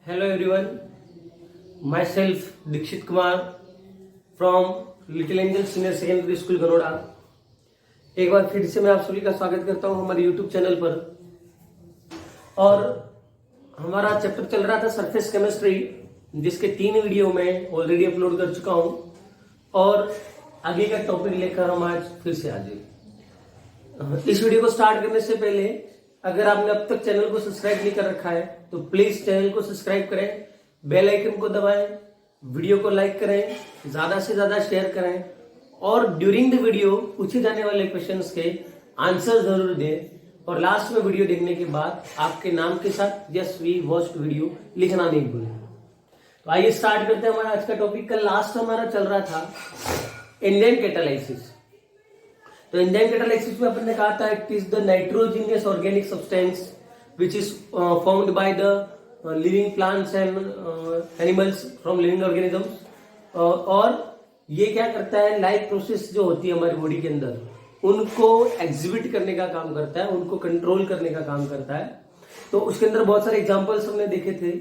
Hello everyone, myself Dikshit Kumar from Little Angel Senior Secondary School Ganoda. एक बार फिर से मैं आप सभी का स्वागत करता हूं हमारे YouTube चैनल पर। और हमारा चैप्टर चल रहा था सरफेस केमिस्ट्री, जिसके 3 वीडियो में ऑलरेडी अपलोड कर चुका हूं और आगे का टॉपिक लेकर हम आज फिर से हाजिर। इस वीडियो को स्टार्ट करने से पहले अगर आपने अब तक चैनल को सब्सक्राइब नहीं कर रखा है तो प्लीज चैनल को सब्सक्राइब करें, बेल आइकन को दबाएं, वीडियो को लाइक करें, ज्यादा से ज्यादा शेयर करें और ड्यूरिंग द वीडियो पूछे जाने वाले क्वेश्चंस के आंसर जरूर दें। और लास्ट में वीडियो देखने के बाद आपके नाम के साथ यस वी वॉच्ड वीडियो लिखना नहीं भूलें। तो आइए स्टार्ट करते हैं हमारा आज का टॉपिक। कल लास्ट हमारा चल रहा था एंजाइम कैटालाइसिस। तो एंजाइम कैटालाइसिस में अपन ने कहा था it is the nitrogenous organic substance which is formed by the living plants and animals from living organisms. और ये क्या करता है, लाइफ प्रोसेस जो होती है हमारी बॉडी के अंदर उनको एग्जिबिट करने का काम करता है, उनको कंट्रोल करने का काम करता है। तो उसके अंदर बहुत सारे एग्जांपल्स हमने देखे थे,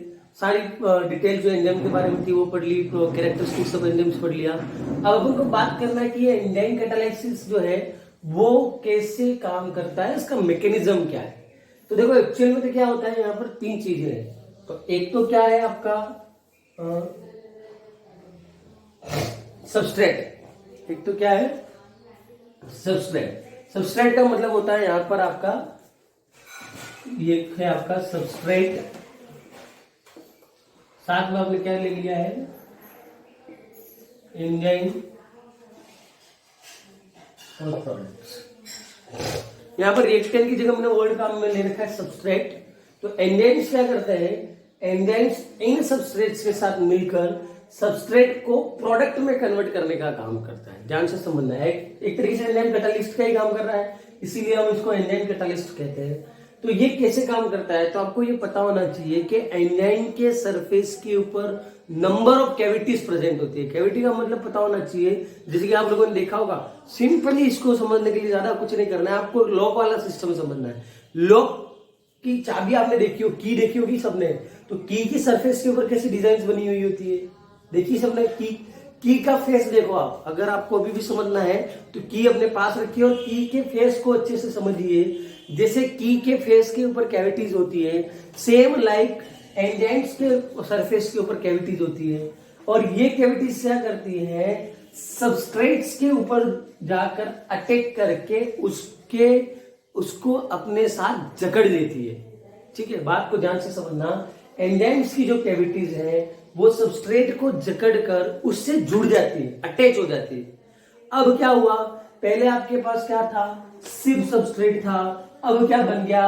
सारी डिटेल जो एंजाइम के बारे में थी वो पढ़ ली, कैरेक्टरिस्टिक्स ऑफ एंजाइम्स पढ़ लिया। अब अपन को बात करना है कि ये एंजाइम कैटालाइसिस जो है वो कैसे काम करता है, इसका मैकेनिज्म क्या है। तो देखो एक्चुअल में तो क्या होता है, यहाँ पर 3 चीजें हैं। तो एक तो क्या है आपका सबस्ट्रेट। एक तो क्या है सबस्ट्रेट। सबस्ट्रेट का मतलब होता है यहाँ पर आपका ये है आपका सबस्ट्रेट, साथ में आपने क्या ले लिया है एंजाइम और प्रोडक्ट्स। यहां पर रिएक्टेंट की जगह मैंने वर्ड काम में ले रखा है सबस्ट्रेट। तो एंजाइम्स क्या करते हैं, एंजाइम्स इन सबस्ट्रेट्स के साथ मिलकर सबस्ट्रेट को प्रोडक्ट में कन्वर्ट करने का काम करता है। ध्यान से समझना है, एक तरीके से एंजाइम कैटालिस्ट का ही काम कर रहा है, इसीलिए हम इसको एंजाइम कैटालिस्ट कहते हैं। तो ये कैसे काम करता है, तो आपको ये पता होना चाहिए कि एंजाइम के सरफेस के ऊपर नंबर ऑफ कैविटीज प्रेजेंट होती है। कैविटी का मतलब पता होना चाहिए, जैसे कि आप लोगों ने देखा होगा। सिंपली इसको समझने के लिए ज्यादा कुछ नहीं करना है, आपको लॉक वाला सिस्टम समझना है। लॉक की चाबी आपने देखी हो, की देखी होगी सबने। तो की सरफेस के ऊपर कैसी डिजाइन बनी हुई होती है, देखिए सबने। की का फेस देखो आप, अगर आपको अभी भी समझना है तो की अपने पास रखिए और की के फेस को अच्छे से समझिए। जैसे की के फेस के ऊपर कैविटीज होती है, सेम लाइक एंजाइम्स के सरफेस के ऊपर कैविटीज होती है। और ये कैविटीज क्या करती है, सबस्ट्रेट्स के ऊपर जाकर अटैक करके उसको अपने साथ जकड़ लेती है। ठीक है, बात को ध्यान से समझना। एंजाइम्स की जो कैविटीज है वो सबस्ट्रेट को जकड़ कर उससे जुड़ जाती है, अटैच हो जाती है। अब क्या हुआ, पहले आपके पास क्या था, सिर्फ सबस्ट्रेट था। अब क्या बन गया,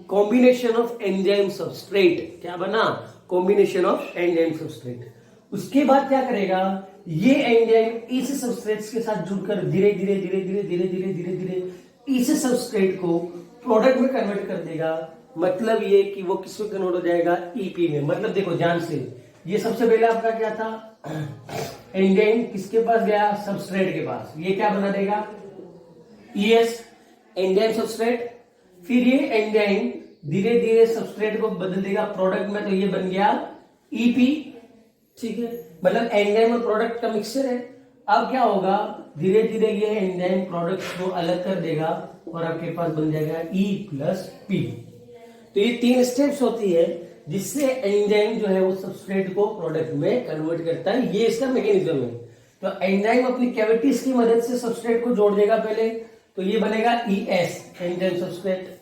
कॉम्बिनेशन ऑफ एंजाइम सबस्ट्रेट। क्या बना, कॉम्बिनेशन ऑफ एंजाइम सबस्ट्रेट। उसके बाद क्या करेगा, ये एंजाइम इस सबस्ट्रेट्स के साथ जुड़कर धीरे धीरे धीरे धीरे धीरे धीरे धीरे धीरे इस सबस्ट्रेट को प्रोडक्ट में कन्वर्ट कर देगा। मतलब ये कि वो किस में कन्वर्ट हो जाएगा, ईपी में। मतलब देखो ध्यान से, ये सबसे पहले आपका क्या था, एंजाइम किसके पास गया, सबस्ट्रेट के पास। ये क्या बना देगा, ईएस एंजाइम सबस्ट्रेट। फिर ये एंजाइम धीरे धीरे सबस्ट्रेट को बदल देगा प्रोडक्ट में, तो ये बन गया ईपी। ठीक है, मतलब एंजाइम और प्रोडक्ट का मिक्सचर है। अब क्या होगा, धीरे धीरे ये एंजाइम प्रोडक्ट को अलग कर देगा और आपके पास बन जाएगा E+P। तो ये 3 स्टेप्स होती है जिससे एंजाइम जो है वो सबस्ट्रेट को प्रोडक्ट में कन्वर्ट करता है। ये इसका मैकेनिज्म है। तो एंजाइम अपनी कैविटीज की मदद से सबस्ट्रेट को जोड़ देगा पहले, तो ये बनेगा ES एंजाइम सबस्ट्रेट।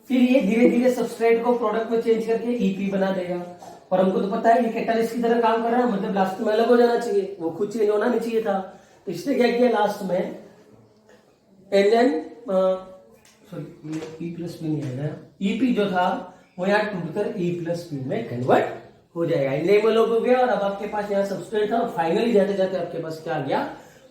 फिर ये धीरे धीरे सबस्ट्रेट को प्रोडक्ट में चेंज करके EP बना देगा। और हमको तो पता है ये कैटालिस्ट की तरह काम कर रहा है, मतलब लास्ट में अलग हो जाना चाहिए, वो खुद चेंज होना नहीं चाहिए था। तो इसने क्या किया, लास्ट में एंजाइम E+P नहीं आएगा, EP जो था वो यहाँ टूटकर E+P में कन्वर्ट हो जाएगा। एंजाइम अलग हो गया और अब आपके पास यहाँ सबस्ट्रेट था और फाइनली जाते जाते आपके पास क्या आ गया,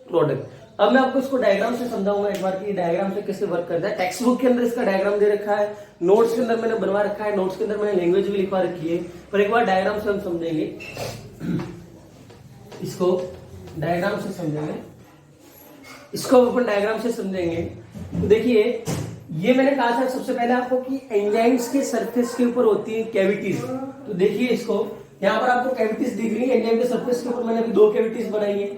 प्रोडक्ट। अब मैं आपको इसको डायग्राम से समझाऊंगा एक बार कि डायग्राम से कैसे वर्क करता है। टेक्स्ट बुक के अंदर इसका डायग्राम दे रखा है, नोट्स के अंदर मैंने बनवा रखा है, नोट्स के अंदर मैंने लैंग्वेज भी लिखवा रखी है, पर एक बार डायग्राम से हम समझेंगे। इसको डायग्राम से समझेंगे, इसको अपन डायग्राम से समझेंगे। तो देखिए, ये मैंने कहा था सबसे पहले आपको कि एंजाइम्स के सरफेस के ऊपर होती है कैविटीज। तो देखिए इसको, यहाँ पर आपको कैविटीज दिख रही है एंजाइम के सरफेस के ऊपर, मैंने अभी 2 कैविटीज बनाई है।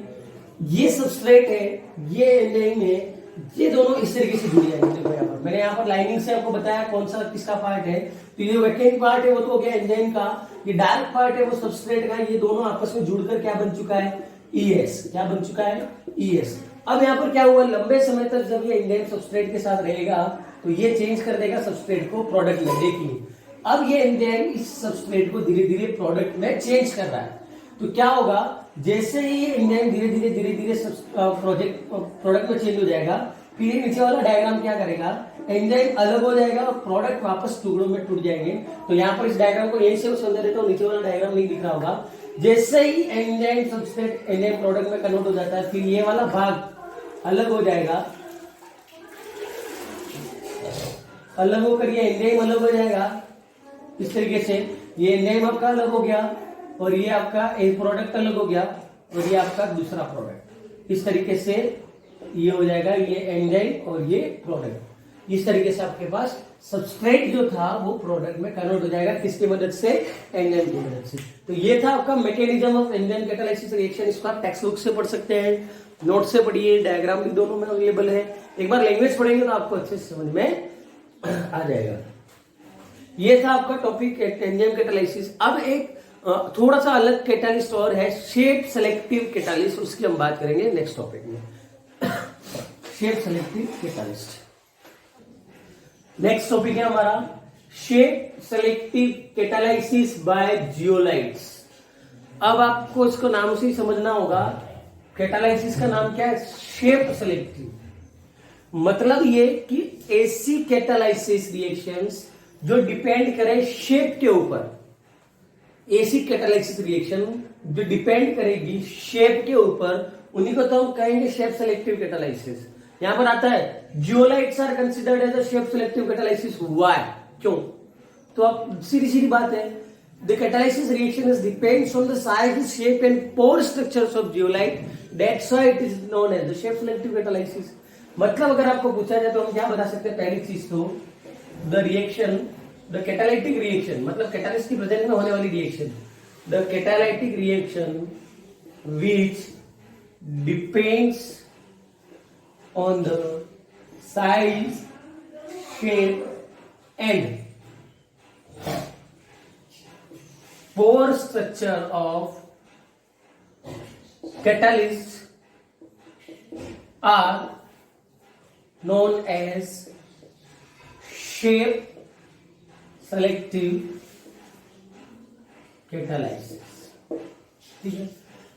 ये सबस्ट्रेट है, ये एंजाइम है, ये दोनों इस तरीके से जुड़ जाएंगे। देखो यहाँ पर मैंने यहाँ पर लाइनिंग से आपको बताया कौन सा किसका पार्ट है। तो ये वेकेंट पार्ट है वो तो हो गया एंजाइम का, ये डार्क पार्ट है वो सबस्ट्रेट का। ये दोनों आपस में जुड़कर क्या बन चुका है, ES। क्या बन चुका है, ES। अब यहाँ पर क्या हुआ, लंबे समय तक जब ये एंजाइम सबस्ट्रेट के साथ रहेगा तो ये चेंज कर देगा सबस्ट्रेट को प्रोडक्ट में। देखिए अब ये एंजाइम इस सबस्ट्रेट को धीरे धीरे प्रोडक्ट में चेंज कर रहा है। तो क्या होगा, जैसे ही ये एंजाइम धीरे धीरे प्रोडक्ट में चेंज हो जाएगा, फिर ये नीचे वाला डायग्राम क्या करेगा, एंजाइम अलग हो जाएगा और प्रोडक्ट वापस टुकड़ों में टूट जाएंगे। तो यहाँ पर इस डायग्राम को यहीं से समझा देता हूँ, नीचे वाला डायग्राम नहीं दिख रहा होगा। जैसे ही एंजाइम सबस्ट्रेट एंजाइम प्रोडक्ट में कन्वर्ट हो जाता है, फिर ये वाला भाग अलग हो जाएगा, अलग होकर ये एंजाइम अलग हो जाएगा इस तरीके से। ये एंजाइम आपका अलग हो गया और ये आपका एक प्रोडक्ट अलग हो गया और ये आपका दूसरा प्रोडक्ट। इस तरीके से ये हो जाएगा, ये एंजाइम और ये प्रोडक्ट। इस तरीके से आपके पास सबस्ट्रेट जो था वो प्रोडक्ट में कन्वर्ट हो जाएगा, किसकी मदद से, एंजाइम की मदद से। तो ये था आपका mechanism of enzyme catalysis reaction. इसको आप टेक्स्ट बुक से पढ़ सकते हैं, नोट से पढ़िए, डायग्राम भी दोनों में अवेलेबल है। एक बार लैंग्वेज पढ़ेंगे तो आपको अच्छे से समझ में आ जाएगा। ये था आपका टॉपिक एंजाइम कैटालाइसिस। अब एक थोड़ा सा अलग कैटालिस्ट और है, शेप सेलेक्टिव कैटालिस्ट, उसकी हम बात करेंगे नेक्स्ट टॉपिक में। Shape selective catalyst next topic है हमारा, shape selective catalysis by zeolites. अब आपको इसको नाम से ही समझना होगा, कैटालाइसिस का नाम क्या है, शेप सेलेक्टिव। मतलब ये कि ऐसी कैटालाइसिस रिएक्शंस जो डिपेंड करे शेप के ऊपर, ऐसी कैटालाइसिस रिएक्शन जो डिपेंड करेगी शेप के ऊपर, उन्हीं को तो हम कहेंगे शेप सेलेक्टिव कैटालाइसिस। यहां पर आता है zeolites are considered as a shape selective catalysis. Why, क्यों? तो अब सीधी सीधी बात है, the catalysis reaction is depends on the size, shape and pore structures of zeolite, that's why it is known as the shape selective catalysis. मतलब अगर आपको पूछा जाए तो हम क्या बता सकते हैं, पहली चीज तो the reaction, the catalytic reaction, मतलब कैटालिस्ट की प्रेजेंस में होने वाली reaction, the catalytic reaction which depends on the size, shape and pore structure of catalysts are known as shape selective catalysis। ठीक है,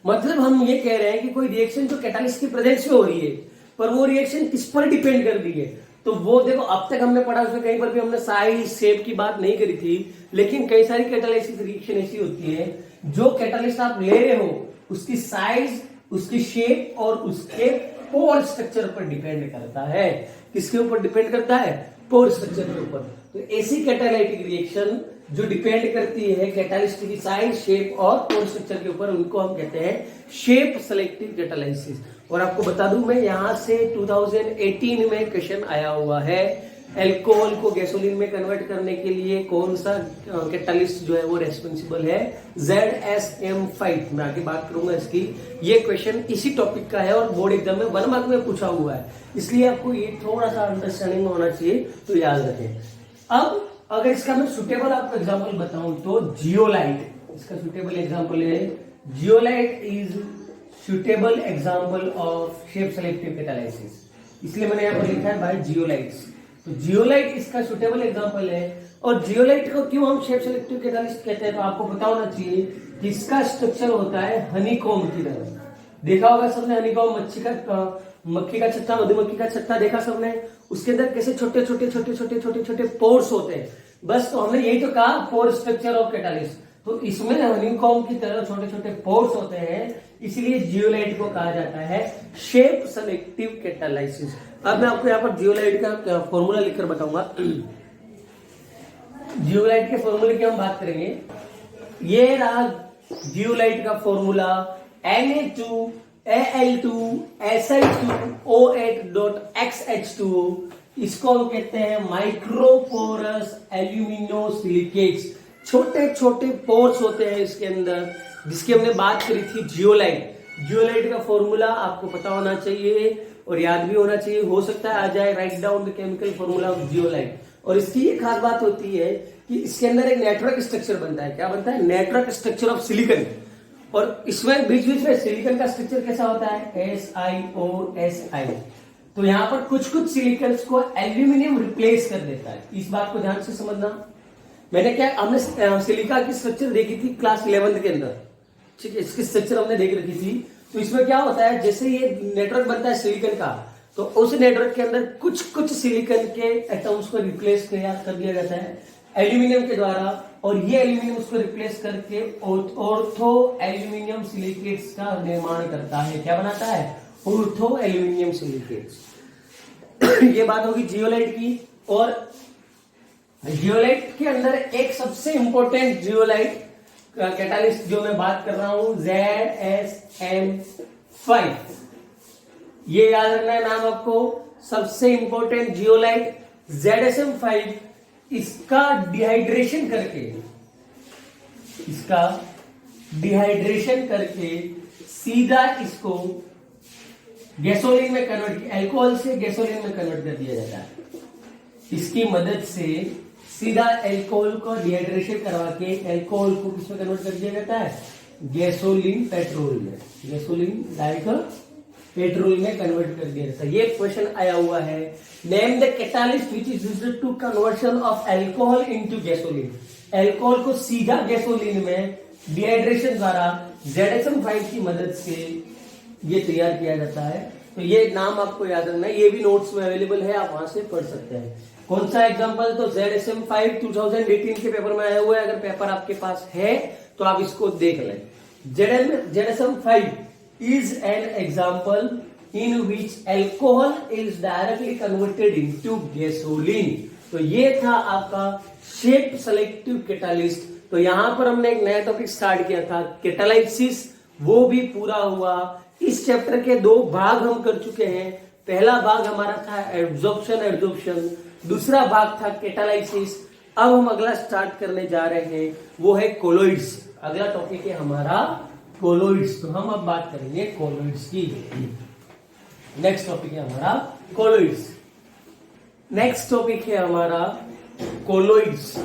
मतलब हम ये कह रहे हैं कि कोई रिएक्शन जो कैटालिस्ट की प्रेजेंस में हो रही है, पर वो रिएक्शन किस पर डिपेंड कर रही है। तो वो देखो, अब तक हमने पढ़ा उसमें कहीं पर भी हमने साइज शेप की बात नहीं करी थी, लेकिन कई सारी कैटालाइसिस रिएक्शन ऐसी होती है जो कैटालिस्ट आप ले रहे हो उसकी साइज, उसकी शेप और उसके पोर स्ट्रक्चर पर डिपेंड करता है। किसके ऊपर डिपेंड करता है, पोर स्ट्रक्चर के ऊपर। तो ऐसी कैटालाइटिक रिएक्शन जो डिपेंड करती है कैटालिस्ट की साइज, शेप और पोर स्ट्रक्चर के ऊपर, उनको हम कहते हैं शेप सेलेक्टिव कैटालाइसिस। और आपको बता दूं मैं, यहां से 2018 में क्वेश्चन आया हुआ है, अल्कोहल को गैसोलीन में कन्वर्ट करने के लिए कौन सा कैटालिस्ट जो है वो रेस्पॉन्सिबल है, ZSM5। मैं आगे बात करूंगा इसकी। ये क्वेश्चन इसी टॉपिक का है और बोर्ड एग्जाम में 1 मार्क में पूछा हुआ है, इसलिए आपको ये थोड़ा सा अंडरस्टैंडिंग में होना चाहिए, तो याद रखें। अब अगर इसका मैं सुटेबल आपको एग्जाम्पल बताऊं तो जियोलाइट इसका सुटेबल एग्जाम्पल है। Zeolite is suitable example of shape selective catalysis, इसलिए मैंने यहाँ पर लिखा है बाय जियोलाइट्स। तो जियोलाइट इसका सुटेबल एग्जाम्पल है। और जियोलाइट को क्यों हम शेप सेलेक्टिव कैटालिस्ट कहते हैं, तो आपको पता होना चाहिए कि इसका स्ट्रक्चर होता है हनीकॉम्ब की तरह। देखा होगा सबने हनीकॉम्ब, मक्खी का छत्ता, मधुमक्खी का छत्ता देखा सबने, उसके अंदर कैसे छोटे छोटे छोटे छोटे छोटे छोटे पोर्स होते हैं। बस तो हमने यही तो कहा, पोर स्ट्रक्चर ऑफ कैटालिस्ट। तो इसमें हनीकॉम्ब की तरह छोटे छोटे पोर्स होते हैं, इसलिए जियोलाइट को कहा जाता है शेप सेलेक्टिव कैटालाइसिस। अब मैं आपको यहाँ पर जियोलाइट का फॉर्मूला लिखकर बताऊंगा। जियोलाइट के फॉर्मूले की हम बात करेंगे। ये रहा जियोलाइट का फॉर्मूला, Na2Si2O8.XH2। इसको हम कहते हैं माइक्रोपोरस एल्यूमिनो सिलिकेट्स। छोटे छोटे पोर्स होते हैं इसके अंदर, जिसकी हमने बात करी थी जियोलाइट। जियोलाइट का फॉर्मूला आपको पता होना चाहिए और याद भी होना चाहिए, हो सकता है आ जाए, write down the chemical formula of zeolite. और इसकी ये खास बात होती है कि इसके अंदर एक नेटवर्क स्ट्रक्चर बनता है। क्या बनता है? Network structure of silicon. और इसमें बीच बीच में सिलिकॉन का स्ट्रक्चर कैसा होता है? SiO(Si). तो यहाँ पर कुछ कुछ सिलिकॉन्स को एल्यूमिनियम रिप्लेस कर देता है। इस बात को ध्यान से समझना। मैंने क्या, हमने सिलिका की स्ट्रक्चर देखी थी क्लास 11th के अंदर, ठीक है, इसकी स्ट्रक्चर हमने देख रखी थी। तो इसमें क्या होता है, जैसे ये नेटवर्क बनता है सिलिकॉन का, तो उस नेटवर्क के अंदर कुछ कुछ सिलिकॉन के एटम्स को रिप्लेस कर दिया जाता है एल्यूमिनियम के द्वारा, और ये एल्यूमिनियम उसको रिप्लेस करके ऑर्थो एल्यूमिनियम सिलिकेट्स का निर्माण करता है। क्या बनाता है? Ortho aluminium silicates. ये बात होगी जियोलाइट की। और जियोलाइट के अंदर एक सबसे इंपॉर्टेंट जियोलाइट कैटालिस्ट जो मैं बात कर रहा हूं, ZSM5। ये याद रखना है नाम आपको, सबसे इंपॉर्टेंट जियोलाइट ZSM5। इसका डिहाइड्रेशन करके सीधा इसको गैसोलीन में कन्वर्ट, अल्कोहल से गैसोलीन में कन्वर्ट कर दिया जाता है। इसकी मदद से सीधा अल्कोहल को डिहाइड्रेशन करवा के अल्कोहल को किसमें कन्वर्ट कर दिया जाता है? गैसोलीन पेट्रोल में। गैसोलीन डायरेक्ट पेट्रोल में कन्वर्ट कर दिया जाता है। ये क्वेश्चन आया हुआ है। Name the catalyst which is used to conversion of alcohol into gasoline. Alcohol को सीधा गैसोलीन में डिहाइड्रेशन द्वारा ZSM5 की मदद से ये तैयार किया जाता है। तो ये नाम आपको याद रखना है, ये भी नोट्स में अवेलेबल है, आप वहां से पढ़ सकते हैं। कौन सा एग्जांपल? तो ZSM5 2018 के पेपर में आया हुआ है। अगर पेपर आपके पास है तो आप इसको देख लें। ZSM5 is an example in which alcohol is directly converted into gasoline। तो ये था आपका शेप सेलेक्टिव कैटालिस्ट। तो यहां पर हमने एक नया टॉपिक स्टार्ट किया था, कैटालाइसिस, वो भी पूरा हुआ। इस चैप्टर के 2 भाग हम कर चुके हैं। पहला भाग हमारा था एब्जॉर्प्शन, दूसरा भाग था कैटालाइसिस। अब हम अगला स्टार्ट करने जा रहे हैं, वो है कोलोइड्स। अगला टॉपिक है हमारा कोलोइड्स। तो हम अब बात करेंगे कोलोइड्स की। नेक्स्ट टॉपिक है हमारा कोलोइड्स।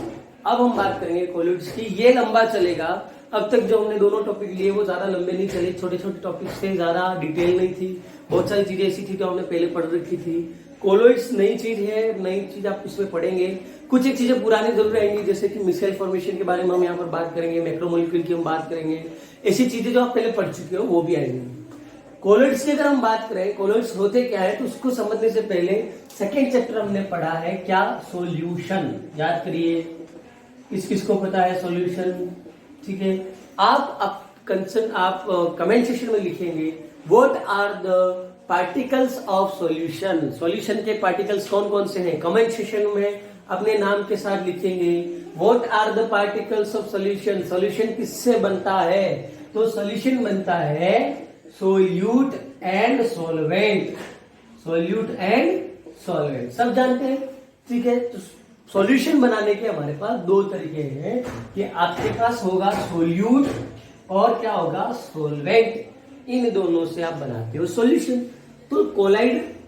अब हम बात करेंगे कोलोइड्स की। ये लंबा चलेगा। अब तक जो हमने दोनों टॉपिक लिए वो ज्यादा लंबे नहीं चले, छोटे छोटे टॉपिक थे, ज्यादा डिटेल नहीं थी। बहुत सारी चीजें ऐसी थी जो हमने पहले पढ़ रखी थी। कोलोइड्स नई चीज है, नई चीज आप इसमें पढ़ेंगे। कुछ एक चीजें पुरानी जरूर रहेंगी, जैसे कि मिसाइल फॉर्मेशन के बारे में हम यहाँ पर बात करेंगे, मैक्रोमोलिक्यूल की हम बात करेंगे। ऐसी चीजें जो आप पहले पढ़ चुके हो वो भी आएंगी। कोलोइड्स की अगर हम बात करें, कोलोइड्स होते क्या है, तो उसको समझने से पहले सेकेंड चैप्टर हमने पढ़ा है क्या? सॉल्यूशन। याद करिए, किसको पता है सॉल्यूशन? ठीक है, आप कमेंट सेक्शन में लिखेंगे what are the particles of solution. Solution के पार्टिकल्स कौन कौन से हैं? कमेंट सेक्शन में अपने नाम के साथ लिखेंगे what are the particles of solution. Solution किससे बनता है? तो सॉल्यूशन बनता है सोल्यूट एंड सॉल्वेंट। सब जानते हैं, ठीक है। तो सॉल्यूशन बनाने के हमारे पास 2 तरीके हैं कि आपके पास होगा सोल्यूट और क्या होगा? सॉल्वेंट। इन दोनों से आप बनाते हो सॉल्यूशन। तो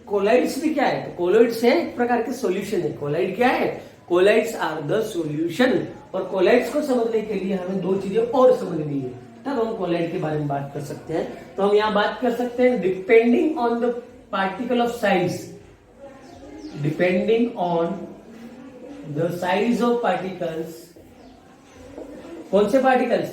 कोलाइड्स भी क्या है? तो कोलाइड्स है एक प्रकार के सॉल्यूशन है। कोलाइड क्या है? Colloids are the solution. और कोलाइड्स को समझने के लिए हमें 2 चीजें और समझनी है, तब हम कोलाइड के बारे में बात कर सकते हैं। तो हम यहाँ बात कर सकते हैं depending on the particle of size. Depending on the size of particles. कौन से particles?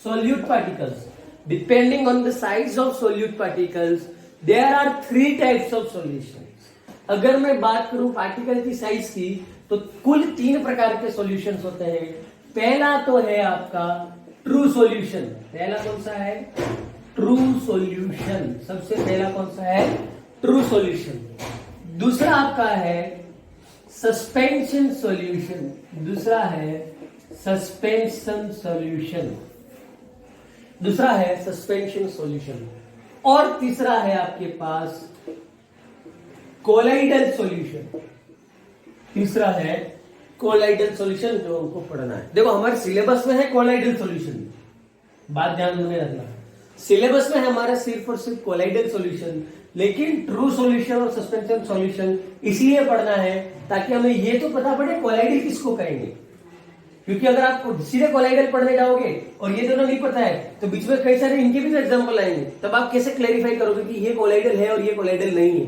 Solute particles. Depending on the size of solute particles there are 3 types of solutions. अगर मैं बात करूं पार्टिकल की साइज की, तो कुल 3 प्रकार के सॉल्यूशंस होते हैं। पहला तो है आपका ट्रू सॉल्यूशन। पहला कौन सा है? True solution. सबसे पहला कौन सा है? True solution. दूसरा आपका है सस्पेंशन सॉल्यूशन। दूसरा है सस्पेंशन सॉल्यूशन। और तीसरा है आपके पास कोलाइडल सॉल्यूशन। तीसरा है कोलाइडल सॉल्यूशन जो हमको पढ़ना है। देखो हमारे सिलेबस में है कोलाइडल सॉल्यूशन, बात ध्यान में रखना, सिलेबस में है हमारा सिर्फ और सिर्फ कोलाइडल सॉल्यूशन, लेकिन ट्रू सॉल्यूशन और सस्पेंशन सॉल्यूशन इसलिए पढ़ना है ताकि हमें ये तो पता पड़े कोलाइडल किसको कहेंगे, क्योंकि अगर आप सीधे कोलाइडल पढ़ने जाओगे और ये दोनों नहीं पता है तो बीच में कई सारे इनके भी तो एग्जाम्पल आएंगे, तब आप कैसे क्लैरिफाई करोगे कि ये कोलाइडल है और ये कोलाइडल नहीं है।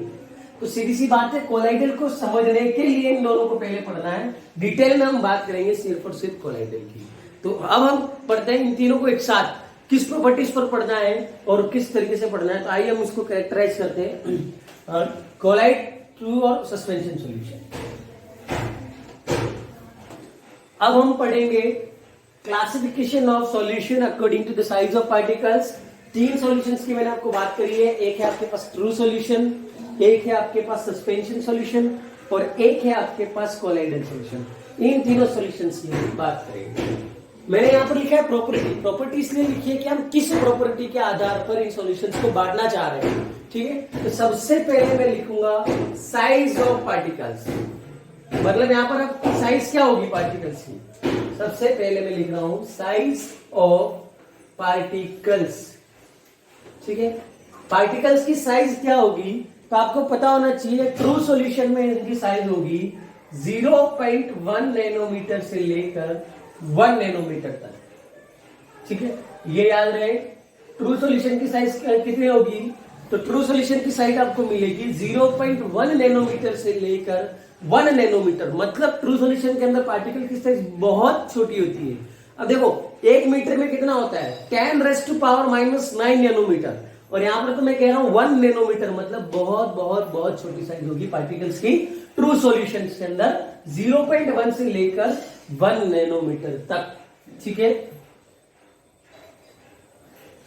तो सीधी सी बात है, कोलाइडल को समझने के लिए इन दोनों को पहले पढ़ना है। डिटेल में हम बात करेंगे सिर्फ और सिर्फ कोलाइडल की। तो अब हम पढ़ते हैं इन तीनों को एक साथ, किस प्रॉपर्टीज पर पढ़ना है और किस तरीके से पढ़ना है। तो आइए हम इसको कैरेक्टराइज करते हैं, कोलाइड, ट्रू और सस्पेंशन सॉल्यूशन। अब हम पढ़ेंगे classification of solution according to the size of particles. तीन सॉल्यूशंस की मैंने आपको बात करी है, एक है आपके पास ट्रू सॉल्यूशन, एक है आपके पास सस्पेंशन सॉल्यूशन और एक है आपके पास कोलाइडल सॉल्यूशन। इन तीनों सॉल्यूशंस की हम बात करेंगे। मैंने यहां पर लिखा है प्रॉपर्टी, प्रॉपर्टी इसलिए लिखी है कि हम किस प्रॉपर्टी के आधार पर इन सॉल्यूशंस को बांटना चाह रहे हैं, ठीक है। तो सबसे पहले मैं लिखूंगा साइज ऑफ पार्टिकल्स, मतलब यहां पर अब साइज क्या होगी पार्टिकल्स की। सबसे पहले मैं लिख रहा हूं साइज ऑफ पार्टिकल्स, ठीक है। पार्टिकल्स की साइज क्या होगी तो आपको पता होना चाहिए, ट्रू सॉल्यूशन में इनकी साइज होगी 0.1 नैनोमीटर से लेकर 1 नैनोमीटर तक, ठीक है। ये याद रहे, ट्रू सॉल्यूशन की साइज कितनी होगी, तो ट्रू सॉल्यूशन की साइज आपको मिलेगी 0.1 नैनोमीटर से लेकर 1 नैनोमीटर। मतलब ट्रू सॉल्यूशन के अंदर पार्टिकल की साइज बहुत छोटी होती है। अब देखो 1 मीटर में कितना होता है, 10⁻⁻⁹ नैनोमीटर, और यहां पर तो मैं कह रहा हूं 1 नैनोमीटर, मतलब बहुत बहुत बहुत छोटी साइज होगी पार्टिकल्स की ट्रू सॉल्यूशन के अंदर, 0.1 से लेकर 1 नैनोमीटर तक, ठीक है।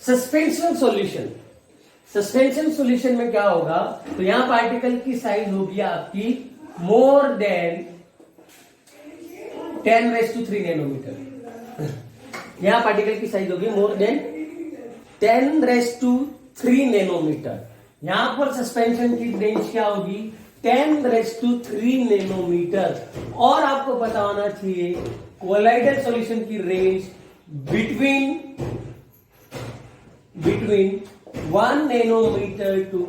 सस्पेंशन सॉल्यूशन, सस्पेंशन सॉल्यूशन में क्या होगा, तो यहां पार्टिकल की साइज होगी आपकी मोर देन 10⁻³ नैनोमीटर। यहां पार्टिकल की साइज होगी मोर देन 10⁻³ नैनोमीटर। यहां पर सस्पेंशन की रेंज क्या होगी, 10⁻³ नैनोमीटर। और आपको पता होना चाहिए कोलाइडल सॉल्यूशन की range between 1 nanometer to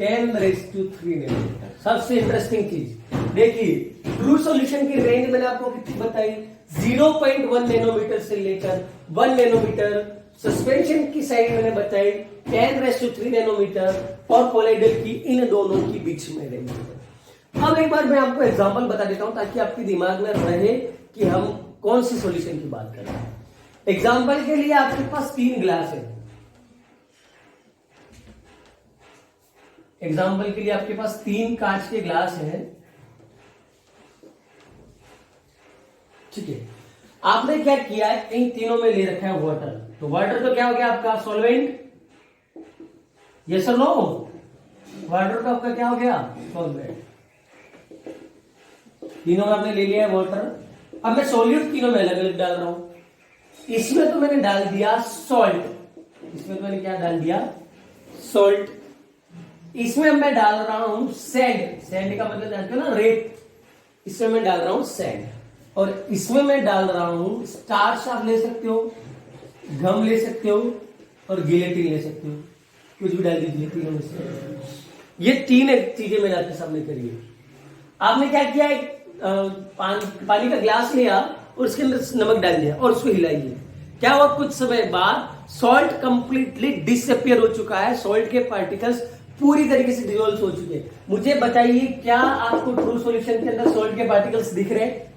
10⁻³ nanometer. सबसे इंटरेस्टिंग चीज देखिए, ट्रू सॉल्यूशन की रेंज मैंने आपको कितनी बताई, 0.1 नैनोमीटर से लेकर 1 नैनोमीटर। सस्पेंशन की साइज मैंने बताई 10⁻³ नैनोमीटर, और कोलाइडल की इन दोनों की बीच में रेंज है। अब एक बार मैं आपको एग्जांपल बता देता हूं ताकि आपके दिमाग में रहे कि हम कौन सी सॉल्यूशन की बात कर रहे हैं। एग्जांपल के लिए आपके पास 3 ग्लास है, एग्जाम्पल के लिए आपके पास 3 कांच के ग्लास हैं, ठीक है। आपने क्या किया है, इन तीनों में ले रखा है वाटर, तो वाटर तो क्या हो गया आपका सॉल्वेंट, यस और नो, वाटर तो आपका क्या हो गया सॉल्वेंट। तीनों में आपने ले लिया है वाटर। अब मैं सॉल्यूट तीनों में अलग अलग डाल रहा हूं। इसमें तो मैंने डाल दिया सॉल्ट, इसमें तो मैंने क्या डाल दिया सॉल्ट। इसमें मैं डाल रहा हूं सैंड, सैंड का मतलब जानते हो ना रेत, इसमें मैं डाल रहा हूं सैंड। और इसमें मैं डाल रहा हूं स्टार्च, आप ले सकते हो, गम ले सकते हो और गिलेटिन ले सकते हो, कुछ भी डाल दीजिए तीनों में से। ये 3 चीजें मैंने आपके सामने करी है। आपने क्या किया, एक पानी का ग्लास लिया और उसके अंदर नमक डाल दिया और उसको हिलाइए। क्या हुआ, कुछ समय बाद सॉल्ट कंप्लीटली डिसअपियर हो चुका है, सॉल्ट के पार्टिकल्स पूरी तरीके से डिसॉल्व हो चुके हैं। मुझे बताइए क्या आपको ट्रू सॉल्यूशन के अंदर सॉल्ट के पार्टिकल्स दिख रहे हैं?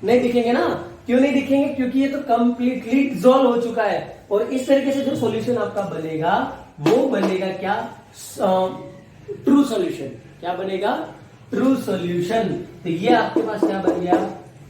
नहीं दिखेंगे ना। क्यों नहीं दिखेंगे, क्योंकि ये तो कंप्लीटली डिसॉल्व हो चुका है। और इस तरीके से जो सॉल्यूशन आपका बनेगा वो बनेगा क्या, ट्रू सॉल्यूशन। क्या बनेगा, ट्रू सॉल्यूशन। तो ये आपके पास क्या बन गया,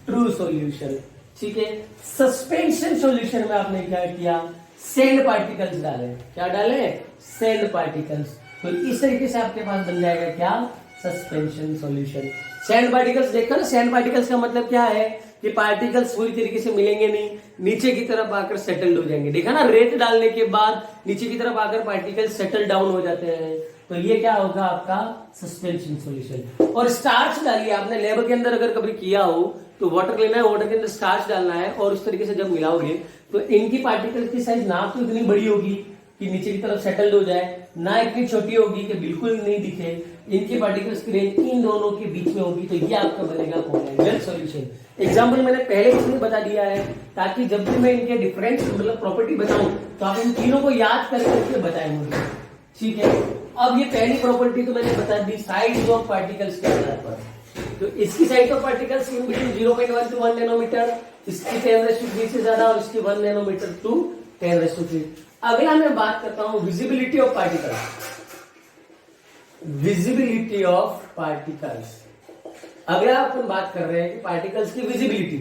ट्रू सॉल्यूशन, ठीक है। सस्पेंशन सॉल्यूशन में आपने क्या किया, सैंड पार्टिकल्स डाले। क्या डाले, सैंड पार्टिकल्स। तो इस तरीके से आपके पास बन जाएगा क्या, सस्पेंशन सॉल्यूशन। सैंड पार्टिकल्स देखो ना, सैंड पार्टिकल्स का मतलब क्या है कि पार्टिकल्स पूरी तरीके से मिलेंगे नहीं, नीचे की तरफ आकर सेटल्ड हो जाएंगे। देखा ना, रेत डालने के बाद नीचे की तरफ आकर पार्टिकल्स सेटल डाउन हो जाते हैं। तो ये क्या होगा आपका सस्पेंशन सॉल्यूशन। और स्टार्च डालिए, आपने लैब के अंदर अगर कभी किया हो तो वाटर लेना है, वाटर के अंदर स्टार्च डालना है और उस तरीके से जब मिलाओगे तो इनकी पार्टिकल की साइज ना तो इतनी बड़ी होगी कि नीचे की तरफ सेटल्ड हो जाए, ना इतनी छोटी होगी कि बिल्कुल नहीं दिखे। इनकी पार्टिकल्स की रेंज इन दोनों के बीच में होगी, तो ये आपका बनेगा कोलाइडल सॉल्यूशन। एग्जाम्पल मैंने पहले इसलिए बता दिया है ताकि जब भी मैं इनके डिफरेंस मतलब प्रॉपर्टी बताऊं तो आप इन तीनों को याद करके बताएं मुझे, ठीक है। अब ये पहली प्रॉपर्टी तो मैंने बता दी साइज ऑफ पार्टिकल्स के आधार पर, तो इसकी size of particles in between 0.1 to 1 nanometer, इसकी 10⁻³ से ज्यादा और इसकी 1 नैनोमीटर टू 10⁻³। अगला मैं बात करता हूं visibility of particles. Visibility of particles, अगला अपन बात कर रहे हैं कि पार्टिकल्स की विजिबिलिटी।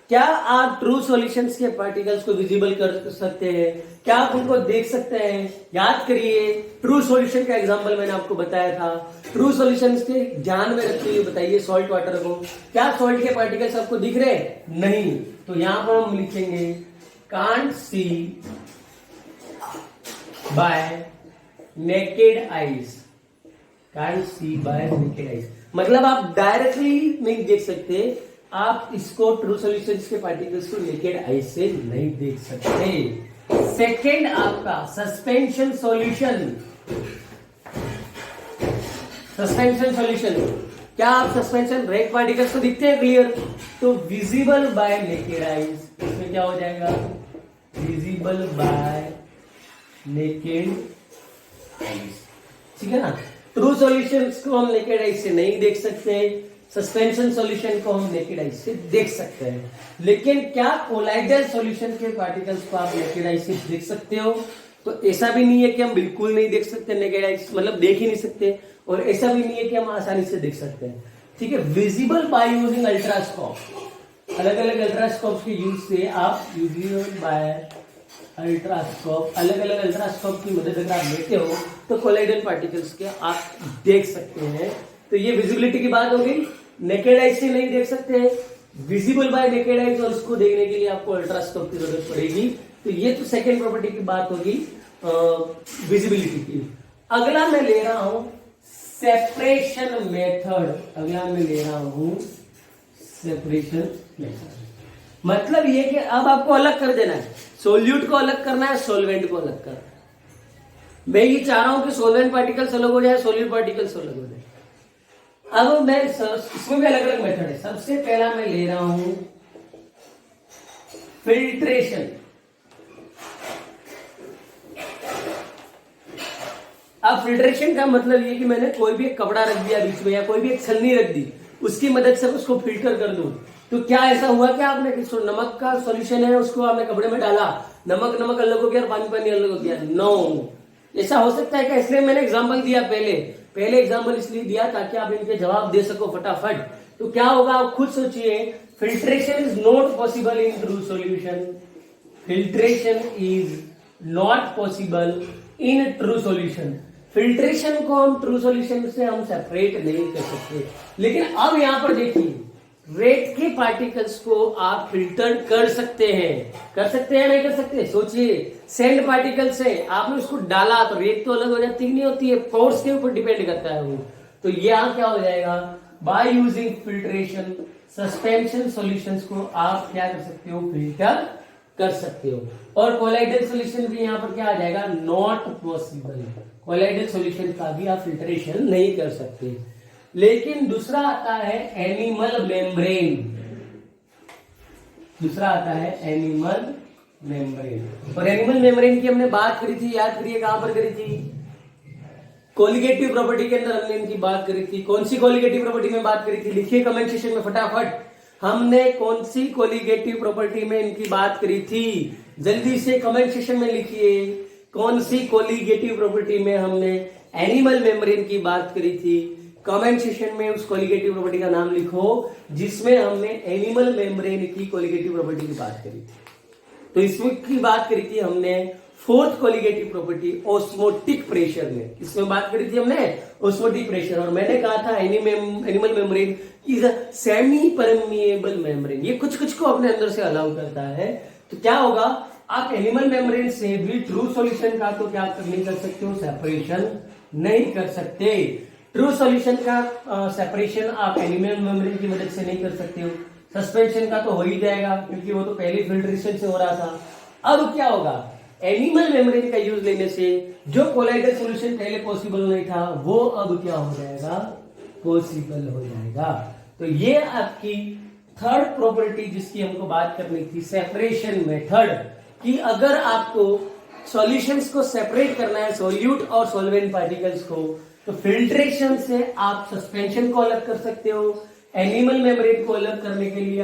क्या आप ट्रू सॉल्यूशंस के पार्टिकल्स को विजिबल कर सकते हैं? क्या आप उनको देख सकते हैं? याद करिए, ट्रू सॉल्यूशन का एग्जांपल मैंने आपको बताया था। ट्रू सॉल्यूशंस के ध्यान में रखते हुए बताइए सॉल्ट वाटर को, क्या सॉल्ट के पार्टिकल्स आपको दिख रहे हैं? नहीं, तो यहां पर हम लिखेंगे can't see bye naked eyes. Can't see bye naked eyes मतलब आप डायरेक्टली नहीं देख सकते, आप इसको ट्रू सॉल्यूशंस के पार्टिकल्स को नेकेड आई से नहीं देख सकते। सेकेंड आपका सस्पेंशन सॉल्यूशन। सस्पेंशन सॉल्यूशन, क्या आप सस्पेंशन ब्रेक पार्टिकल्स को दिखते हैं क्लियर? तो विजिबल बाय नेकेड आईज, इसमें क्या हो जाएगा? विजिबल बाय नेकेड आईज, ठीक है ना। ट्रू सॉल्यूशंस को हम नेकेड आई से नहीं देख सकते, सस्पेंशन सॉल्यूशन को हम नेकेड आई से देख सकते हैं, लेकिन क्या कोलाइडल सॉल्यूशन के पार्टिकल्स को आप नेकेड आई से देख सकते हो? तो ऐसा भी नहीं है कि हम बिल्कुल नहीं देख सकते नेकेड आई, मतलब देख ही नहीं सकते, और ऐसा भी नहीं है कि हम आसानी से देख सकते हैं, ठीक है। विजिबल बाय यूजिंग अल्ट्रास्कोप, अलग अलग अल्ट्रास्कोप के यूज से आप विजिबल बाय अल्ट्रास्कोप, अलग अलग अल्ट्रास्कोप की मदद अगर आप लेते हो तो कोलाइडल पार्टिकल्स के आप देख सकते हैं। तो ये विजिबिलिटी की बात हो गई, नेकेड आई से नहीं देख सकते हैं, विजिबल बाय नेकेड आई, और उसको देखने के लिए आपको अल्ट्रास्कोप की जरूरत पड़ेगी। तो ये तो सेकेंड प्रॉपर्टी की बात होगी विजिबिलिटी की। अगला मैं ले रहा हूं सेपरेशन मेथड। अगला मैं ले रहा हूं सेपरेशन मेथड, मतलब ये कि अब आपको अलग कर देना है, सोल्यूट को अलग करना है, सोलवेंट को अलग करना है। मैं ये चाह रहा हूं कि सोलवेंट पार्टिकल्स अलग हो जाए, सोल्यूट पार्टिकल्स अलग हो जाए। अब मैं इसमें भी अलग अलग मेथड है। सबसे पहला मैं ले रहा हूं फिल्ट्रेशन। अब फिल्ट्रेशन का मतलब ये कि मैंने कोई भी एक कपड़ा रख दिया बीच में या कोई भी एक छलनी रख दी, उसकी मदद से उसको फिल्टर कर दूं। तो क्या ऐसा हुआ कि आपने नमक का सॉल्यूशन है उसको आपने कपड़े में डाला, नमक नमक अलग हो गया और पानी पानी अलग हो गया? नो, ऐसा हो सकता है क्या? इसलिए मैंने एग्जांपल दिया, पहले एग्जांपल इसलिए दिया ताकि आप इनके जवाब दे सको फटाफट। तो क्या होगा आप खुद सोचिए, filtration is not possible in true solution. Filtration is not possible in true solution. Filtration को हम ट्रू सॉल्यूशन से हम सेपरेट नहीं कर सकते, लेकिन अब यहां पर देखिए रेत के पार्टिकल्स को आप फिल्टर कर सकते हैं। कर सकते हैं नहीं कर सकते? सोचिए, सैंड पार्टिकल्स है, आपने उसको डाला तो रेत तो अलग हो जाती नहीं होती है, पोर्स के ऊपर डिपेंड करता है वो। तो यहां क्या हो जाएगा, by using filtration suspension solutions को आप क्या कर सकते हो, फिल्टर कर सकते हो। और कोलाइडल सॉल्यूशन भी यहां पर क्या आ जाएगा, नॉट पॉसिबल। कोलाइडल सॉल्यूशन का भी आप फिल्ट्रेशन नहीं कर सकते। लेकिन दूसरा आता है एनिमल मेम्ब्रेन। दूसरा आता है एनिमल मेम्ब्रेन। और एनिमल मेम्ब्रेन की हमने बात करी थी, याद करिए कहां पर करी थी, कोलिगेटिव प्रॉपर्टी के अंदर हमने इनकी बात करी थी। कौन सी कोलिगेटिव प्रॉपर्टी में बात करी थी, लिखिए कमेंट सेक्शन में फटाफट। हमने कौन सी कोलिगेटिव प्रॉपर्टी में इनकी बात करी थी, जल्दी से कमेंट सेक्शन में लिखिए। कौन सी कोलिगेटिव प्रॉपर्टी में हमने एनिमल मेम्ब्रेन की बात करी थी? कमेंट सेक्शन में उस कोलिगेटिव प्रॉपर्टी का नाम लिखो जिसमें हमने एनिमल मेम्ब्रेन की कोलिगेटिव प्रॉपर्टी की बात करी थी। तो इसमें की बात करी थी हमने fourth colligative property osmotic pressure में। इसमें बात करी थी हमने ऑस्मोटिक प्रेशर, और मैंने कहा था animal membrane is a semi permeable membrane. ये कुछ कुछ को अपने अंदर से अलाउ करता है। तो क्या होगा, आप एनिमल मेम्ब्रेन से भी ट्रू सॉल्यूशन का तो क्या नहीं कर सकते हो, सेपरेशन नहीं कर सकते। ट्रू सॉल्यूशन का सेपरेशन आप एनिमल मेम्ब्रेन की मदद से नहीं कर सकते हो, सस्पेंशन का तो हो ही जाएगा क्योंकि वो तो पहले फिल्ट्रेशन से हो रहा था। अब क्या होगा, एनिमल मेम्ब्रेन का यूज लेने से जो कोलाइडल सॉल्यूशन पहले पॉसिबल नहीं था वो अब क्या हो जाएगा, पॉसिबल हो जाएगा। तो ये आपकी थर्ड प्रॉपर्टी जिसकी हमको बात करनी थी, सेपरेशन मेथड, कि अगर आपको सॉल्यूशंस को सेपरेट करना है, सॉल्यूट और सॉल्वेंट पार्टिकल्स को, तो फिल्ट्रेशन से आप सस्पेंशन को अलग कर सकते हो। एनिमल मेम्ब्रेन को अलग करने के लिए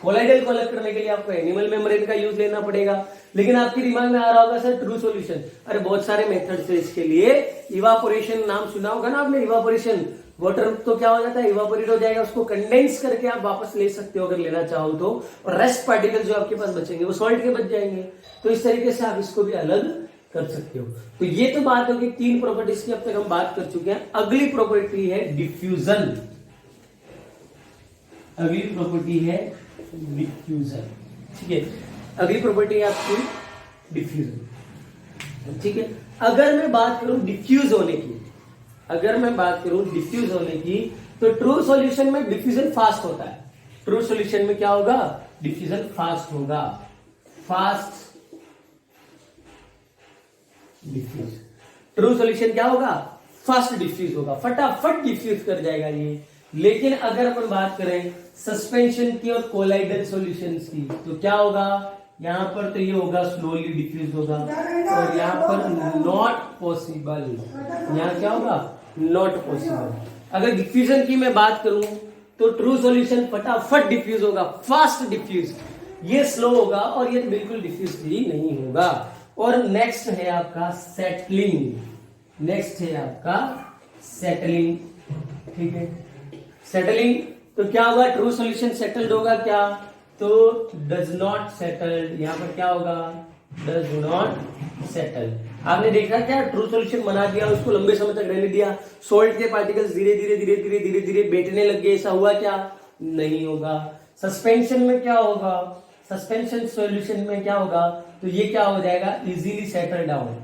कोलाइडल को अलग करने के लिए आपको एनिमल मेम्ब्रेन का यूज लेना पड़ेगा। लेकिन आपके दिमाग में आ रहा होगा सर ट्रू सॉल्यूशन, अरे बहुत सारे मेथड्स है इसके लिए। इवापोरेशन नाम सुना होगा ना आपने, इवापोरेशन, वाटर तो क्या हो जाता है, इवापोरेट हो जाएगा, उसको कंडेंस करके आप वापस ले सकते हो अगर लेना चाहो तो, और रेस्ट पार्टिकल जो आपके पास बचेंगे वो सॉल्ट के बच जाएंगे। तो इस तरीके से आप इसको भी अलग कर सकते हो। तो ये तो बात होगी तीन प्रॉपर्टीज की, अब तक हम बात कर चुके हैं। अगली प्रॉपर्टी है डिफ्यूजन। अगली प्रॉपर्टी है डिफ्यूजन, ठीक है। अगली प्रॉपर्टी है आपकी डिफ्यूजन, ठीक है। अगर मैं बात करूं डिफ्यूज होने की, तो ट्रू सॉल्यूशन में डिफ्यूजन फास्ट होता है। ट्रू सॉल्यूशन में क्या होगा, डिफ्यूजन फास्ट होगा, फास्ट डिफ्यूज। ट्रू सॉल्यूशन क्या होगा, फास्ट डिफ्यूज होगा, फटाफट डिफ्यूज कर जाएगा ये। लेकिन अगर अपन बात करें सस्पेंशन की और कोलाइडल सॉल्यूशंस की, तो क्या होगा, यहां पर तो ये होगा स्लोली डिफ्यूज होगा, और यहां पर नॉट पॉसिबल, यहां क्या होगा, नॉट पॉसिबल। अगर डिफ्यूजन की मैं बात करूं तो ट्रू सॉल्यूशन फटाफट डिफ्यूज होगा, फास्ट डिफ्यूज, ये स्लो होगा, और ये बिल्कुल डिफ्यूज ही नहीं होगा। और नेक्स्ट है आपका सेटलिंग, सेटलिंग, ठीक है। सेटलिंग तो क्या होगा, ट्रू सॉल्यूशन सेटल्ड होगा क्या, तो डज नॉट सेटल्ड, यहां पर क्या होगा, डज नॉट सेटल। आपने देखा क्या, ट्रू सॉल्यूशन बना दिया, उसको लंबे समय तक रहने दिया, सॉल्ट के पार्टिकल्स धीरे धीरे बैठने लग गए, ऐसा हुआ क्या, नहीं होगा। सस्पेंशन में क्या होगा, सस्पेंशन सॉल्यूशन में क्या होगा, तो ये क्या हो जाएगा, इजीली सेटल डाउन,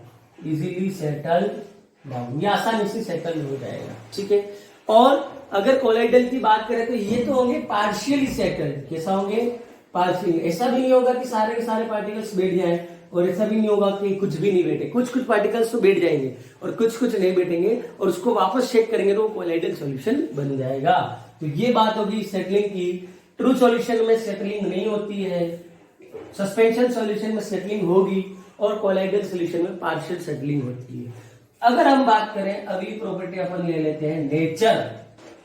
ये आसानी से सेटल हो जाएगा, ठीक है। और अगर कोलाइडल की बात करें तो ये तो होंगे पार्शियली सेटल्ड, कैसा होंगे, पार्शियली। ऐसा भी नहीं होगा कि सारे के सारे पार्टिकल्स बैठ जाएं, और ऐसा भी नहीं होगा कि कुछ भी नहीं बैठे, कुछ पार्टिकल्स तो बैठ जाएंगे और कुछ नहीं बैठेंगे, और उसको वापस चेक करेंगे तो वो कोलाइडल सॉल्यूशन बन जाएगा। तो ये बात होगी सेटलिंग की। ट्रू सॉल्यूशन में सेटलिंग नहीं होती है, सस्पेंशन सॉल्यूशन में सेटलिंग होगी, और कोलाइडल सॉल्यूशन में पार्शियल सेटलिंग होती है। अगर हम बात करें, अगली प्रॉपर्टी अपन ले लेते हैं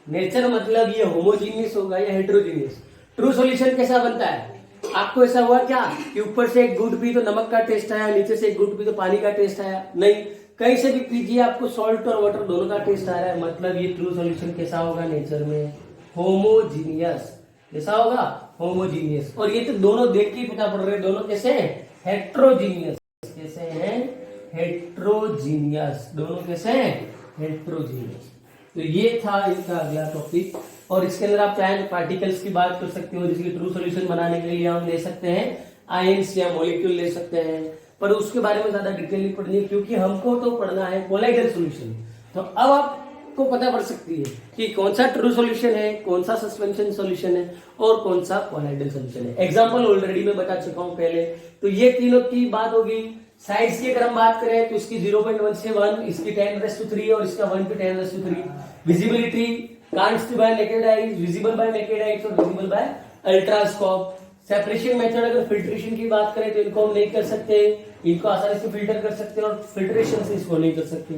नेचर मतलब ये होमोजीनियस होगा या हेटेरोजीनियस। ट्रू सॉल्यूशन कैसा बनता है, आपको ऐसा हुआ क्या कि ऊपर से एक गुड पी तो नमक का टेस्ट आया, नीचे से एक गुड पी तो पानी का टेस्ट आया, नहीं, कहीं से भी पीजिए आपको सॉल्ट और वाटर दोनों का टेस्ट आ रहा है, मतलब ये ट्रू सॉल्यूशन कैसा होगा, नेचर में होमोजीनियस, कैसा होगा, होमोजीनियस। और ये तो दोनों देख के ही पता पड़ रहे हैं, दोनों कैसे हैं, हेट्रोजीनियस, कैसे हैं, हेट्रोजीनियस, दोनों कैसे हैं, हेट्रोजीनियस। तो ये था इसका अगला टॉपिक, और इसके अंदर आप चाहे तो पार्टिकल्स की बात कर सकते हो, जिसकी ट्रू सॉल्यूशन बनाने के लिए हम ले सकते हैं आयंस या मॉलिक्यूल ले सकते हैं, पर उसके बारे में ज्यादा डिटेल नहीं पढ़नी है क्योंकि हमको तो पढ़ना है कोलाइडल सॉल्यूशन। तो अब आपको पता पड़ सकती है कि कौन सा ट्रू सॉल्यूशन है, कौन सा सस्पेंशन सॉल्यूशन है, और कौन सा कोलाइडल सॉल्यूशन है। एग्जाम्पल ऑलरेडी मैं बता चुका हूं पहले। तो ये तीनों की बात होगी। साइज की अगर हम बात करें तो इसकी 0.1 से 1, इसकी 10⁻³ और इसका 1 to 10⁻³। Visibility can't see by naked eyes, visible by naked eyes और visible by अल्ट्रास्कोप। सेपरेशन मेथड, अगर फिल्ट्रेशन की बात करें तो इनको हम नहीं कर सकते, इनको आसानी से फिल्टर कर सकते हैं, और फिल्ट्रेशन से इसको नहीं कर सकते।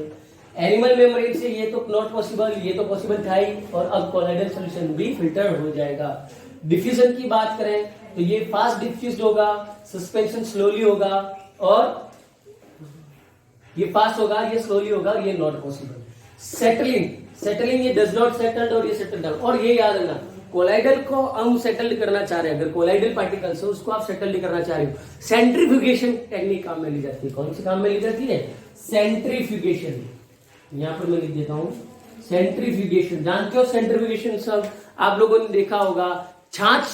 एनिमल मेम्ब्रेन से ये तो नॉट पॉसिबल, ये तो पॉसिबल था ही, और अब कोलाइडल सॉल्यूशन भी फिल्टर हो जाएगा। डिफ्यूजन की बात करें तो ये फास्ट डिफ्यूज होगा, सस्पेंशन स्लोली होगा, और ये फास्ट होगा, ये स्लोली होगा, ये नॉट पॉसिबल। सेटलिंग ये डज नॉट सेटल्ड और ये सेटल डाउन। और ये याद रखना, कोलाइडल को हम सेटल्ड करना चाह रहे हैं, अगर कोलाइडल पार्टिकल्स है उसको आप सेटल्ड करना चाह रहे हो, सेंट्रीफ्यूगेशन टेक्निक काम में ली जाती है। कौन सी काम में ली जाती है, सेंट्रीफ्यूगेशन। यहां पर मैं लिख देता हूं सेंट्रीफ्यूगेशन। जानते हो सेंट्रीफ्यूगेशन, सब आप लोगों ने देखा होगा, छाछ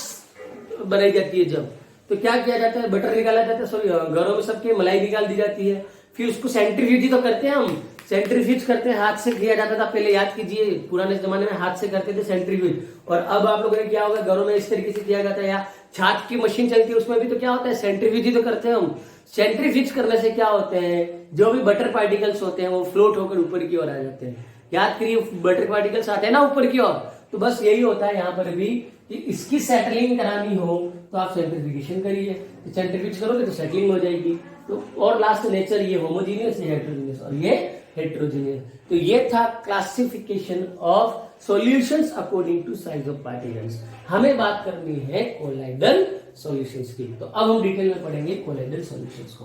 बनाई जाती है जब, तो क्या किया जाता है, बटर निकाला जाता है, सॉरी घरों में सबके मलाई निकाल दी जाती है, फिर उसको सेंट्रीफ्यूज तो करते हैं हम, सेंट्रीफ्यूज करते हैं, हाथ से किया जाता था पहले, याद कीजिए पुराने जमाने में हाथ से करते थे सेंट्रीफ्यूज। और अब आप लोगों ने क्या होगा, घरों में इस तरीके से किया जाता है, या छाछ की मशीन चलती है उसमें भी तो क्या होता है, सेंट्रीफ्यूज ही तो करते हैं हम। सेंट्रीफ्यूज करने से क्या होते हैं, जो भी बटर पार्टिकल्स होते हैं वो फ्लोट होकर ऊपर की ओर आ जाते हैं। याद करिए बटर पार्टिकल्स आते हैं ना ऊपर की ओर, तो बस यही होता है यहाँ पर भी कि इसकी सेटलिंग करानी हो तो आप सेंट्रीफिकेशन करिए, तो सेंट्रीफ्यूज करोगे तो सेटलिंग हो जाएगी। तो और लास्ट नेचर, ये होमोजीनियस, ये हेट्रोजीनियस और ये हेट्रोजीनियस। तो ये था classification of solutions according to size of particles. हमें बात करनी है कोलाइडल सॉल्यूशंस की। तो अब हम डिटेल में पढ़ेंगे कोलाइडल सॉल्यूशंस को।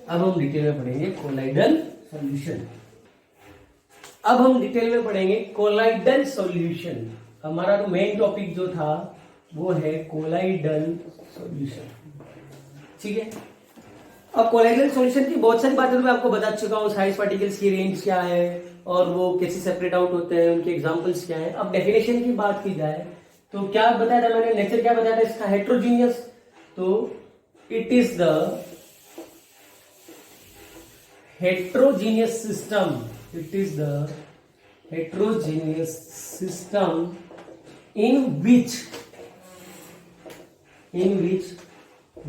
अब हम डिटेल में पढ़ेंगे कोलाइडल सॉल्यूशन। अब हम डिटेल में पढ़ेंगे कोलाइडल सॉल्यूशन। हमारा तो मेन टॉपिक जो था वो है कोलाइडल सॉल्यूशन, ठीक है। अब कोलाइडल सॉल्यूशन की बहुत सारी बातें मैं आपको बता चुका हूँ, साइज पार्टिकल्स की रेंज क्या है और वो कैसे सेपरेट आउट होते हैं, उनके एग्जांपल्स क्या है। अब डेफिनेशन की बात की जाए तो क्या बताया था मैंने, नेचर क्या बताया था इसका, हेट्रोजीनियस। तो it is the heterogeneous system, it is the heterogeneous system in which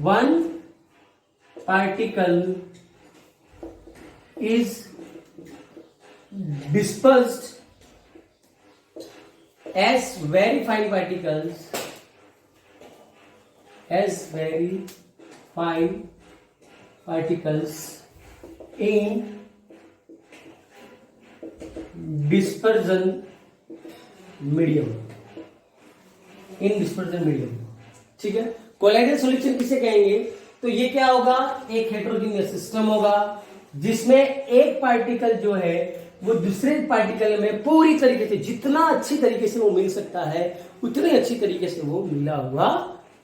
one particle is dispersed as very fine particles, in dispersion medium, ठीक है। कोलाइडल सॉल्यूशन किसे कहेंगे, तो ये क्या होगा, एक हेट्रोजीनियस सिस्टम होगा जिसमें एक पार्टिकल जो है वो दूसरे पार्टिकल में पूरी तरीके से, जितना अच्छी तरीके से वो मिल सकता है उतनी अच्छी तरीके से वो मिला हुआ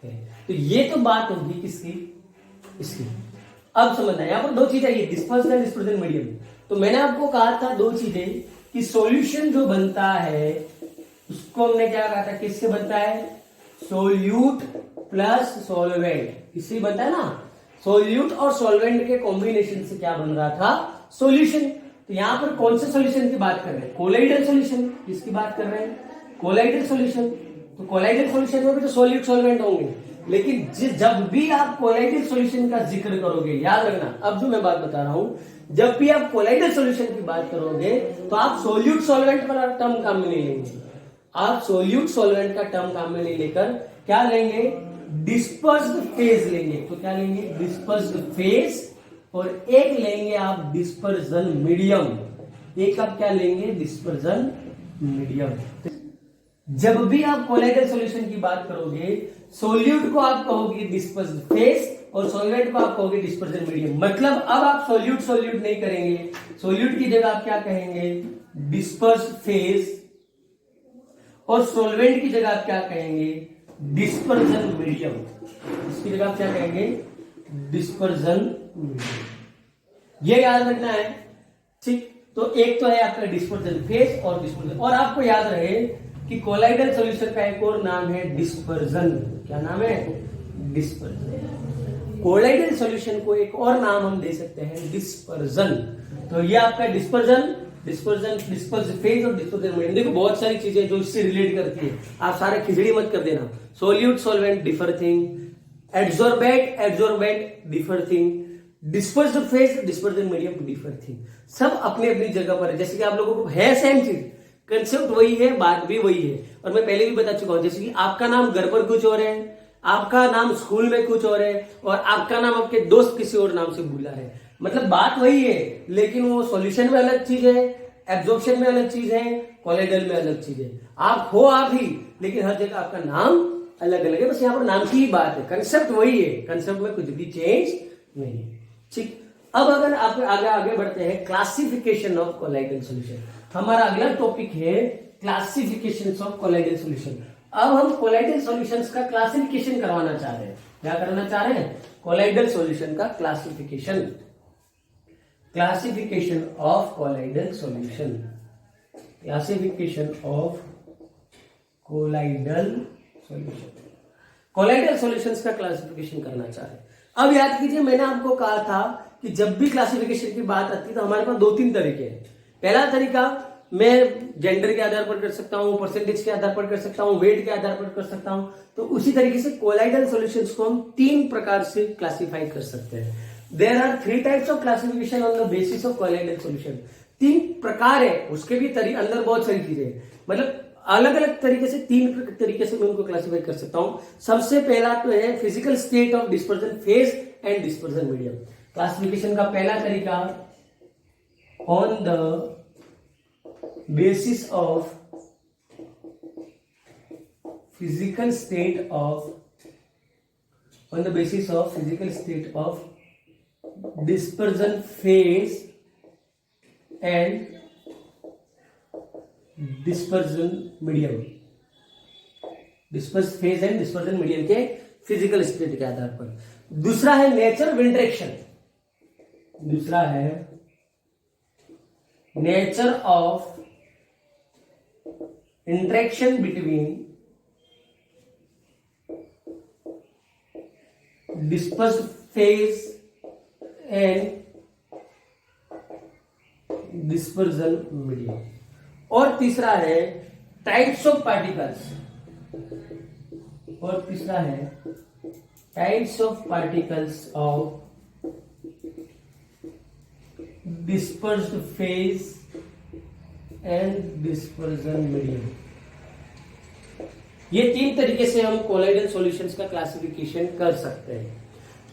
है। तो ये तो बात होगी किसकी, इसकी। अब समझना है, यहां पर दो चीजें, ये डिस्पर्जन एंड डिस्पर्जन मीडियम। तो मैंने आपको कहा था दो चीजें कि सॉल्यूशन जो बनता है उसको हमने क्या कहा था, किससे बनता है, सोल्यूट प्लस सॉल्वेंट, किससे बनता है ना, सोल्यूट और सॉल्वेंट के कॉम्बिनेशन से क्या बन रहा था, सॉल्यूशन। तो यहां पर कौन से सॉल्यूशन की बात कर रहे हैं, कोलाइडल सॉल्यूशन। किसकी बात कर रहे हैं, कोलाइडल सॉल्यूशन। तो कोलाइडल सॉल्यूशन में भी तो सोल्यूट सॉल्वेंट होंगे, लेकिन जब भी आप कोलाइडल सॉल्यूशन का जिक्र करोगे, याद रखना अब जो मैं बात बता रहा हूं, जब भी आप कोलाइडल सॉल्यूशन की बात करोगे तो आप सोल्यूट सॉल्वेंट वाला टर्म काम में नहीं लेंगे। आप सोल्यूट सॉल्वेंट का टर्म काम में नहीं लेकर क्या लेंगे, डिस्पर्स्ड फेज लेंगे। तो क्या लेंगे, डिस्पर्स्ड फेज, और एक लेंगे आप डिस्पर्जन मीडियम। एक आप क्या लेंगे, डिस्पर्जन मीडियम। जब भी आप कोलाइडल सॉल्यूशन की बात करोगे, सोल्यूट को आप कहोगे डिस्पर्स्ड फेज और सॉल्वेंट को आप कहोगे डिस्पर्जन मीडियम। मतलब अब आप सोल्यूट नहीं करेंगे, सोल्यूट की जगह आप क्या कहेंगे, डिस्पर्स्ड फेज, और सॉल्वेंट की जगह आप क्या कहेंगे, डिस्पर्जन मीडियम। इसकी जगह आप क्या कहेंगे, डिस्पर्जन मीडियम। ये याद रखना है, ठीक। तो एक तो है आपका डिस्पर्जन फेज और डिस्पर्जन, और आपको याद रहे कि कोलाइडल सॉल्यूशन का एक और नाम है डिस्पर्जन। क्या नाम है, डिस्पर्जन। कोलाइडल सॉल्यूशन को एक और नाम हम दे सकते हैं, डिस्पर्जन। तो ये आपका डिस्पर्जन फेज और डिस्पर्जन मीडियम। देखो बहुत सारी चीजें जो इससे रिलेट करती है, आप सारे खिचड़ी मत कर देना। Solute solvent differ thing, adsorbent differ thing, dispersed phase dispersion medium differ thing. सब अपनी अपनी जगह पर है, जैसे कि आप लोगों को है सेम चीज, कंसेप्ट वही है, बात भी वही है। और मैं पहले भी बता चुका हूं, जैसे कि आपका नाम घर पर कुछ और है, आपका नाम स्कूल में कुछ और है, और आपका नाम आपके दोस्त किसी और नाम से बुला है। मतलब बात वही है, लेकिन वो सॉल्यूशन में अलग चीज है, एब्जॉर्प्शन में अलग चीज है, कोलाइडल में अलग चीज है। आप ही, लेकिन हर जगह आपका नाम अलग अलग है। बस यहाँ पर नाम की ही बात है, कंसेप्ट वही है, कंसेप्ट में कुछ भी चेंज नहीं है, ठीक। अब अगर आप आगे बढ़ते हैं, क्लासिफिकेशन ऑफ कोलाइडल सॉल्यूशन। हमारा अगला टॉपिक है क्लासिफिकेशन ऑफ कोलाइडल सॉल्यूशन। अब हम कोलाइडल सॉल्यूशंस का क्लासिफिकेशन करवाना चाह रहे हैं। क्या करना चाह रहे हैं, कोलाइडल सॉल्यूशन का classification of colloidal solution, classification of colloidal solutions का क्लासिफिकेशन करना चाह रहे हैं। अब याद कीजिए, मैंने आपको कहा था कि कि जब भी क्लासिफिकेशन की बात आती है तो हमारे पास 2-3 तरीके हैं। पहला तरीका, मैं जेंडर के आधार पर कर सकता हूं, परसेंटेज के आधार पर कर सकता हूं, वेट के आधार पर कर सकता हूं। तो उसी तरीके से कोलाइडल सॉल्यूशंस को हम 3 प्रकार से क्लासिफाई कर सकते हैं। There are 3 types of classification on the basis of colloidal solution. 3 प्रकार है, उसके भी अंदर बहुत सारी चीजें हैं, मतलब अलग अलग तरीके से 3 तरीके से मैं उनको क्लासिफाई कर सकता हूं। सबसे पहला तो है physical state of dispersion phase and dispersion medium. Classification का पहला तरीका, on the basis of physical state of dispersion phase and dispersion medium। Disperse phase and dispersion medium के फिजिकल स्टेट के आधार पर। दूसरा है नेचर ऑफ इंटरेक्शन। दूसरा है nature of interaction between dispersed phase and dispersion medium। और तीसरा है types of particles। और तीसरा है types of particles of dispersed phase and dispersion medium. ये 3 तरीके से हम कोलाइडल सॉल्यूशंस का क्लासिफिकेशन कर सकते हैं।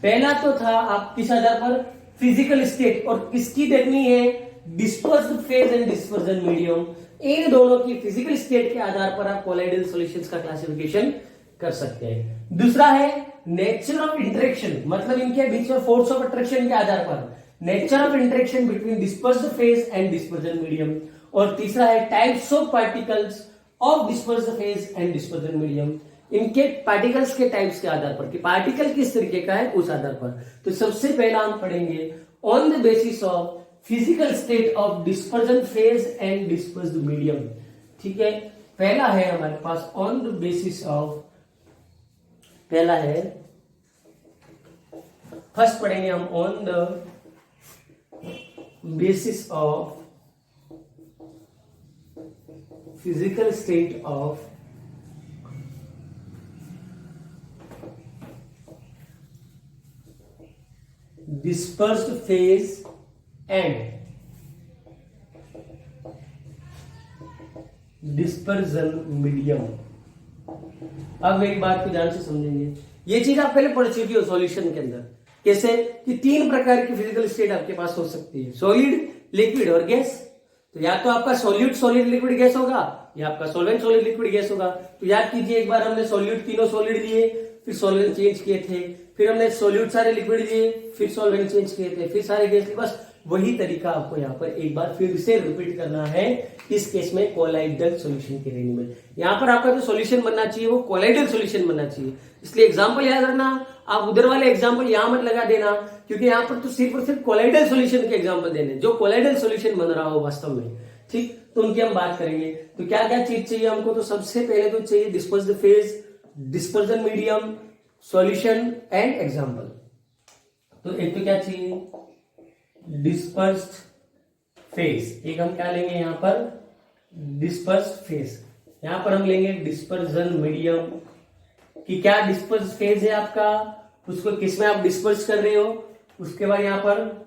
पहला तो था आप किस आधार पर, फिजिकल स्टेट, और किसकी देखनी है, dispersed phase and dispersion medium. इन दोनों की फिजिकल स्टेट के आधार पर आप कोलाइडल सॉल्यूशंस का क्लासिफिकेशन कर सकते हैं। दूसरा है नेचर ऑफ इंटरेक्शन, मतलब इनके बीच में फोर्स ऑफ अट्रैक्शन के आधार पर nature of interaction between dispersed phase and dispersion medium. और तीसरा है types of particles of dispersed phase and dispersion medium. इनके पार्टिकल्स के टाइप्स के आधार पर कि पार्टिकल किस तरीके का है उस आधार पर। तो सबसे पहला हम पढ़ेंगे on the basis of physical state of dispersion phase and dispersed medium. ठीक है, पहला है हमारे pass on the basis of, पहला है, फर्स्ट पढ़ेंगे हम on the basis of physical state of dispersed phase and dispersion medium। अब एक बात को ध्यान से समझेंगे, ये चीज आप पहले पढ़ चुकी हो सॉल्यूशन के अंदर, कैसे कि 3 प्रकार की फिजिकल स्टेट आपके पास हो सकती है, सॉलिड, लिक्विड और गैस। तो या तो आपका सॉल्यूट सॉलिड लिक्विड गैस होगा या आपका सॉल्वेंट सॉलिड लिक्विड गैस होगा। तो याद कीजिए, एक बार हमने सॉल्यूट, तीनों सॉलिड लिए, फिर सॉल्वेंट चेंज किए थे, फिर हमने सॉल्यूट सारे लिक्विड लिए, फिर सॉल्वेंट चेंज किए थे, फिर सारे गैस लिए। बस वही तरीका आपको यहाँ पर एक बार फिर से रिपीट करना है इस केस में कोलाइडल सॉल्यूशन के रेंज में। यहाँ पर आपका जो सॉल्यूशन बनना चाहिए वो कोलाइडल सॉल्यूशन बनना चाहिए। इसलिए एग्जांपल याद रखना, आप उधर वाले एग्जांपल यहां मत लगा देना, क्योंकि यहाँ पर तो सिर्फ और सिर्फ कोलाइडल सॉल्यूशन के एग्जांपल देने जो कोलाइडल सॉल्यूशन बन रहा हो वास्तव में। ठीक, तो उनकी हम बात करेंगे। तो क्या क्या चीज चाहिए हमको, तो सबसे पहले तो चाहिए dispersed phase, dispersion medium, solution and example. तो एक तो क्या चाहिए, डिस्पर्स्ड फेज। एक हम क्या लेंगे यहाँ पर, डिस्पर्स्ड फेज। यहां पर हम लेंगे डिस्पर्जन मीडियम कि क्या डिस्पर्स फेज है आपका, उसको किसमें आप डिस्पर्स कर रहे हो। उसके बाद यहाँ पर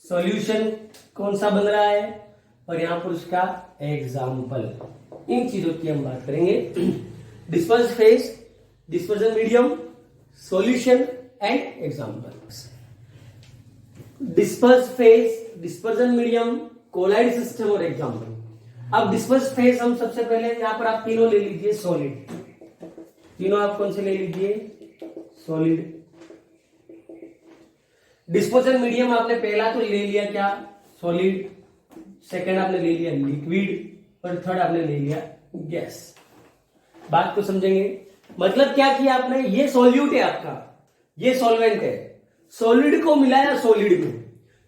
सॉल्यूशन कौन सा बन रहा है और यहाँ पर उसका एग्जाम्पल। इन चीजों की हम बात करेंगे, disperse phase, dispersion medium, solution and example. Disperse phase, dispersion medium, colloid system और एग्जाम्पल। अब डिस्पर्स फेज हम सबसे पहले यहां पर आप तीनों ले लीजिए सॉलिड, तीनों आप कौन से ले लीजिए, सॉलिड। डिस्पर्जन मीडियम आपने पहला तो ले लिया क्या, सॉलिड, सेकंड आपने ले लिया लिक्विड और थर्ड आपने ले लिया गैस। बात को समझेंगे, मतलब क्या किया आपने, ये सॉल्यूट है आपका, ये सॉल्वेंट है, सॉलिड को मिलाया सॉलिड में,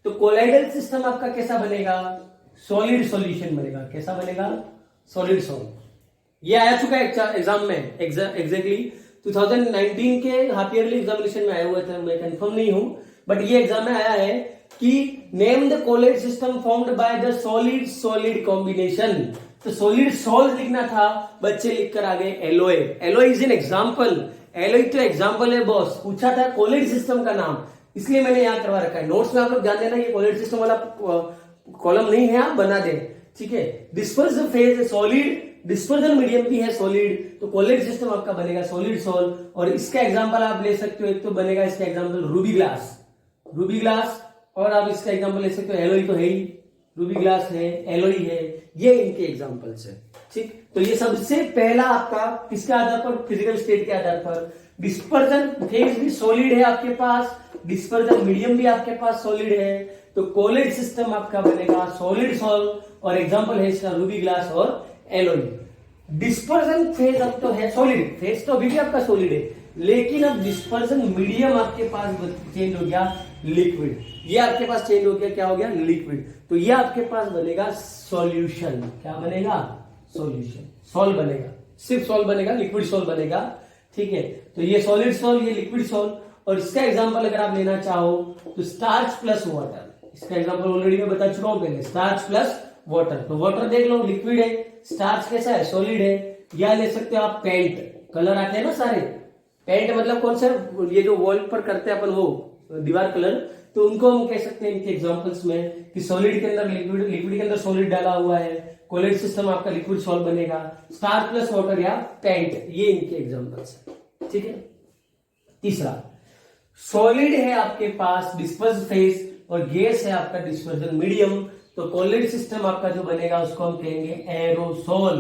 तो कोलाइडल सिस्टम आपका कैसा बनेगा, सॉलिड सॉल्यूशन बनेगा। कैसा बनेगा, सॉलिड सॉल्व। ये आया चुका है एग्जाम में, एग्जैक्टली 2019 के हाफ ईयरली एग्जामिनेशन में आया हुआ था, मैं कंफर्म नहीं हूं, बट ये एग्जाम में आया है कि name the collate system formed by the solid solid combination. तो सॉलिड सॉल्ट लिखना था, बच्चे लिखकर आ गए alloy. Alloy is an example, alloy तो एग्जाम्पल है बॉस। पूछा था कोलेट सिस्टम का नाम, इसलिए मैंने यहां करवा रखा है। नोट्स में आप लोग ध्यान देना, ये कोलेट सिस्टम वाला कॉलम नहीं है, आप बना दें, ठीक है। डिस्पर्जन फेज है सॉलिड, डिस्पर्जन मीडियम भी है सॉलिड, तो कोलेट सिस्टम आपका बनेगा सॉलिड सॉल। और इसका एग्जांपल आप ले सकते हो, एक तो बनेगा इसका example Ruby glass, Ruby glass, और आप इसका एग्जांपल ले सकते हो एलोई, तो है ही, रूबी ग्लास है, एलोई है, ये इनके एग्जांपल्स है, ठीक। तो ये सबसे पहला आपका किसके आधार पर, फिजिकल स्टेट के आधार पर। डिस्पर्जन फेज भी सॉलिड है आपके पास, डिस्पर्जन मीडियम भी आपके पास सॉलिड है, तो कोलेट सिस्टम आपका बनेगा सॉलिड सॉल, और एग्जांपल है इसका रूबी ग्लास और एलोई। डिस्पर्जन फेज अब तो है सॉलिड, फेज तो अभी भी आपका सॉलिड है, लेकिन अब डिस्पर्जन मीडियम आपके पास चेंज हो गया लिक्विड, ये आपके पास चेंज हो गया, क्या हो गया, लिक्विड। तो ये आपके पास बनेगा सॉल्यूशन, क्या बनेगा, सॉल्यूशन, सॉल्व बनेगा, सिर्फ सॉल्व बनेगा, लिक्विड सॉल्व बनेगा, ठीक है। तो ये सॉलिड सॉल्व, ये लिक्विड सॉल्व। और इसका एग्जांपल अगर आप लेना चाहो तो स्टार्च प्लस वाटर, इसका एग्जांपल ऑलरेडी मैं बता चुका हूं पहले, स्टार्च प्लस वाटर। तो वाटर देख लो लिक्विड है, स्टार्च कैसा है, सॉलिड है। या ले सकते हो आप पेंट, कलर आते हैं ना सारे, पेंट मतलब कौन सा, ये जो वॉल पर करते हैं अपन वो दीवार कलर, तो उनको हम कह सकते हैं इनके एग्जांपल्स में कि सॉलिड के अंदर लिक्विड, लिक्विड के अंदर सॉलिड डाला हुआ है, कोलेट सिस्टम आपका लिक्विड सॉल्व बनेगा, स्टार्च प्लस वाटर या पेंट, ये इनके एग्जांपल्स है, ठीक है। तीसरा, सॉलिड है आपके पास डिस्पर्स फेज और गैस है आपका डिस्पर्जन मीडियम, तो कोलेट सिस्टम आपका जो बनेगा उसको हम कहेंगे एरोसोल।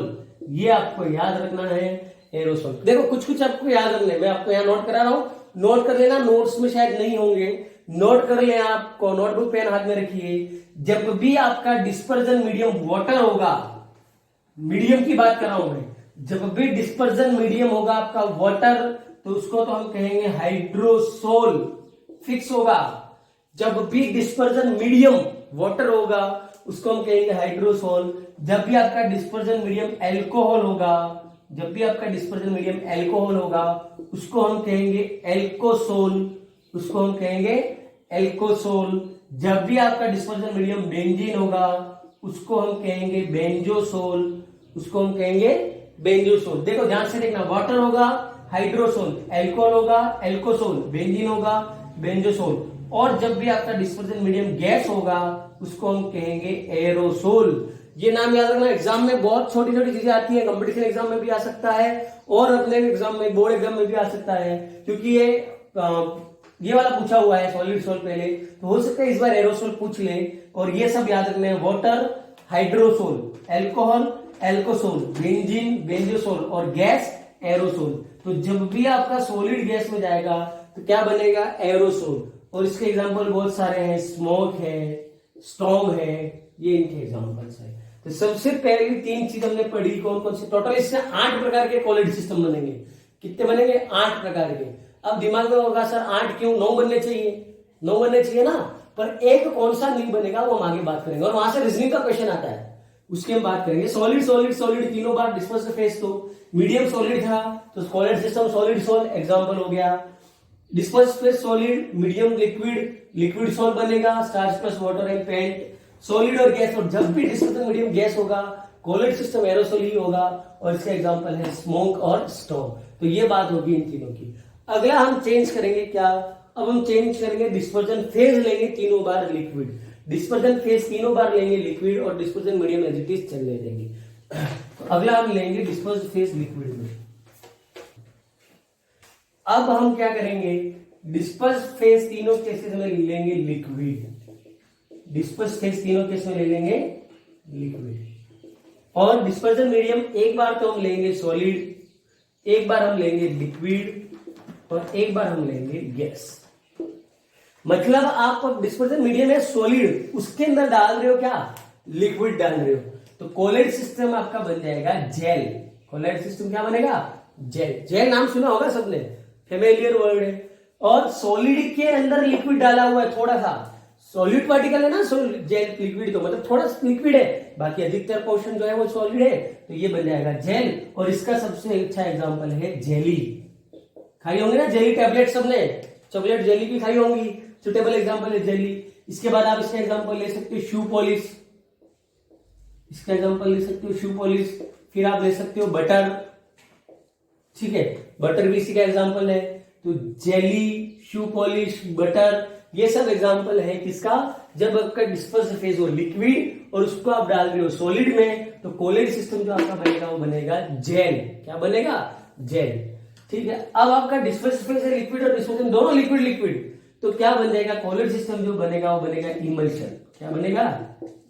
ये आपको याद रखना है, एरोसोल। देखो कुछ कुछ आपको याद रखना है, मैं आपको यहाँ नोट करा रहा हूं, नोट कर लेना, नोट्स में शायद नहीं होंगे, नोट कर ले, आपको नोटबुक पेन हाथ में रखिए। जब भी आपका डिस्पर्जन मीडियम वाटर होगा, मीडियम की बात कर रहा हूं मैं, जब भी डिस्पर्जन मीडियम होगा आपका वाटर, तो उसको तो हम कहेंगे हाइड्रोसोल, फिक्स होगा। जब भी डिस्पर्जन मीडियम वाटर होगा उसको हम कहेंगे हाइड्रोसोल। जब भी आपका डिस्पर्जन मीडियम एल्कोहल होगा, जब भी आपका डिस्पर्जन मीडियम एल्कोहल होगा उसको हम कहेंगे एल्कोसोल, उसको हम कहेंगे एल्कोसोल। जब भी आपका डिस्पर्जन मीडियम बेंजीन होगा उसको हम कहेंगे बेंजोसोल, उसको हम कहेंगे बेंजोसोल। देखो ध्यान से देखना, वाटर होगा हाइड्रोसोल, एल्कोहल होगा एल्कोसोल, बेंजीन होगा बेंजोसोल। और जब भी आपका डिस्पर्जन मीडियम गैस होगा उसको हम कहेंगे एरोसोल। ये नाम याद रखना, एग्जाम में बहुत छोटी छोटी चीजें आती है, कंपटीशन एग्जाम में भी आ सकता है और अपने एग्जाम में, बोर्ड एग्जाम में भी आ सकता है, क्योंकि ये वाला पूछा हुआ है सॉलिड सोल पहले, तो हो सकता है इस बार एरोसोल पूछ ले। और ये सब याद रखना है, वाटर हाइड्रोसोल, एल्कोहल एल्कोसोल, बेंजीन बेंजोसोल और गैस एरोसोल। तो जब भी आपका सॉलिड गैस में जाएगा तो क्या बनेगा, एरोसोल। और इसके एग्जांपल बहुत सारे हैं, स्मोक है, स्टॉर्म है, ये इनके एग्जांपल्स हैं। तो सबसे पहली तीन चीज हमने पढ़ी, कौन कौन सी, टोटल इससे 8 प्रकार के कोलेट सिस्टम बनेंगे। कितने बनेंगे, 8 प्रकार के। अब दिमाग में होगा सर 8 क्यों, 9 बनने चाहिए, 9 बनने चाहिए ना, पर एक कौन सा नहीं बनेगा वो हम आगे बात करेंगे। और वहां से रीजनिंग का क्वेश्चन आता है, उसकी हम बात करेंगे। सॉलिड सॉलिड सॉलिड तीनों बार डिस्पर्स फेज, तो मीडियम सॉलिड था तो colloid system solid sol example हो गया। Disperse phase solid, medium liquid, liquid sol बनेगा, starch plus water and paint. Solid और गैस, और जब भी डिस्पर्जन मीडियम गैस होगा कोलेट सिस्टम एरोसोल ही होगा, और इसका एग्जांपल है स्मोक और स्टॉर्म। तो ये बात होगी इन तीनों की। अगला हम चेंज करेंगे क्या, अब हम चेंज करेंगे, डिस्पर्जन फेज लेंगे तीनों बार लिक्विड, डिस्पर्जन फेज तीनों बार लेंगे लिक्विड, और dispersion medium as it is चलने देंगे। तो अगला हम लेंगे डिस्पर्स फेज लिक्विड में। अब हम क्या करेंगे, डिस्पर्स फेज तीनों केसेस में लेंगे लिक्विड, डिस्पर्स फेज तीनों केस में ले लेंगे लिक्विड। और डिस्पर्जन मीडियम एक बार तो हम लेंगे सॉलिड, एक बार हम लेंगे लिक्विड, और एक बार हम लेंगे गैस। मतलब आप डिस्पर्जन मीडियम है सॉलिड, उसके अंदर डाल रहे हो क्या, लिक्विड डाल रहे हो, तो कोलेट सिस्टम आपका बन जाएगा जेल। कोलेट सिस्टम क्या बनेगा, जेल। जेल नाम सुना होगा सबने, फेमिलियर वर्ड है। और सॉलिड के अंदर लिक्विड डाला हुआ है थोड़ा सा, सॉलिड पार्टिकल है ना, जेल लिक्विड, तो मतलब थोड़ा लिक्विड है, बाकी अधिकतर पोर्शन जो है वो सॉलिड है, तो ये बन जाएगा जेल। और इसका सबसे अच्छा एग्जांपल है जेली। खाई होंगे ना जेली टैबलेट, सबने चॉकलेट जेली भी खाई होंगी, सुटेबल एग्जांपल है जेली। इसके बाद आप इसका एग्जांपल ले सकते हो शू पॉलिश, इसका एग्जांपल ले सकते हो शू पॉलिश। फिर आप ले सकते हो बटर, ठीक है, बटर भी इसी का एग्जांपल है। तो जेली, शू पॉलिश, बटर, ये सब एग्जांपल है किसका, जब आपका डिस्पर्स फेज हो लिक्विड और उसको आप डाल रहे हो सॉलिड में, तो कोलेड सिस्टम जो आपका बनेगा वो बनेगा जेल। क्या बनेगा, जेल, ठीक है। अब आपका डिस्पर्स फेज है लिक्विड और डिस्पर्सन दोनों लिक्विड लिक्विड, तो क्या बन जाएगा, कोलेड सिस्टम जो बनेगा वो बनेगा इमल्शन। क्या बनेगा,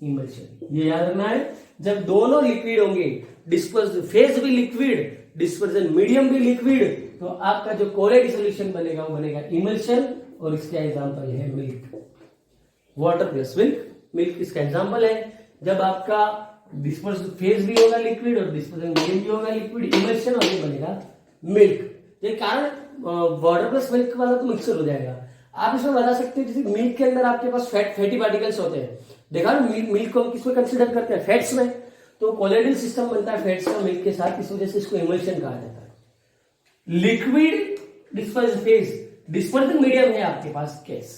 इमल्शन। ये याद रखना है, जब दोनों लिक्विड होंगे, डिस्पर्स फेज भी लिक्विड, डिस्पर्सन मीडियम भी लिक्विड, तो आपका जो कोलेड सॉल्यूशन बनेगा वो बनेगा इमल्शन। और इसका एग्जांपल है milk, water plus milk, milk इसका एग्जांपल है। जब आपका डिस्पर्स फेज भी होगा लिक्विड और डिस्पर्सन मीडियम भी होगा लिक्विड, इमल्शन, और ये बनेगा मिल्क। ये कारण वाटर प्लस मिल्क वाला तो मिक्सर हो जाएगा। आप इसमें बता सकते हैं जैसे मिल्क के अंदर आपके पास फैटी पार्टिकल्स होते हैं, देखा ना, मिल्क को हम किसमें कंसिडर करते हैं, फैट्स में, तो कोलेडल सिस्टम बनता है फैट्स का मिल्क के साथ, इस वजह से इसको इमल्शन कहा जाता है। Liquid disperse phase, dispersion medium है आपके पास गैस,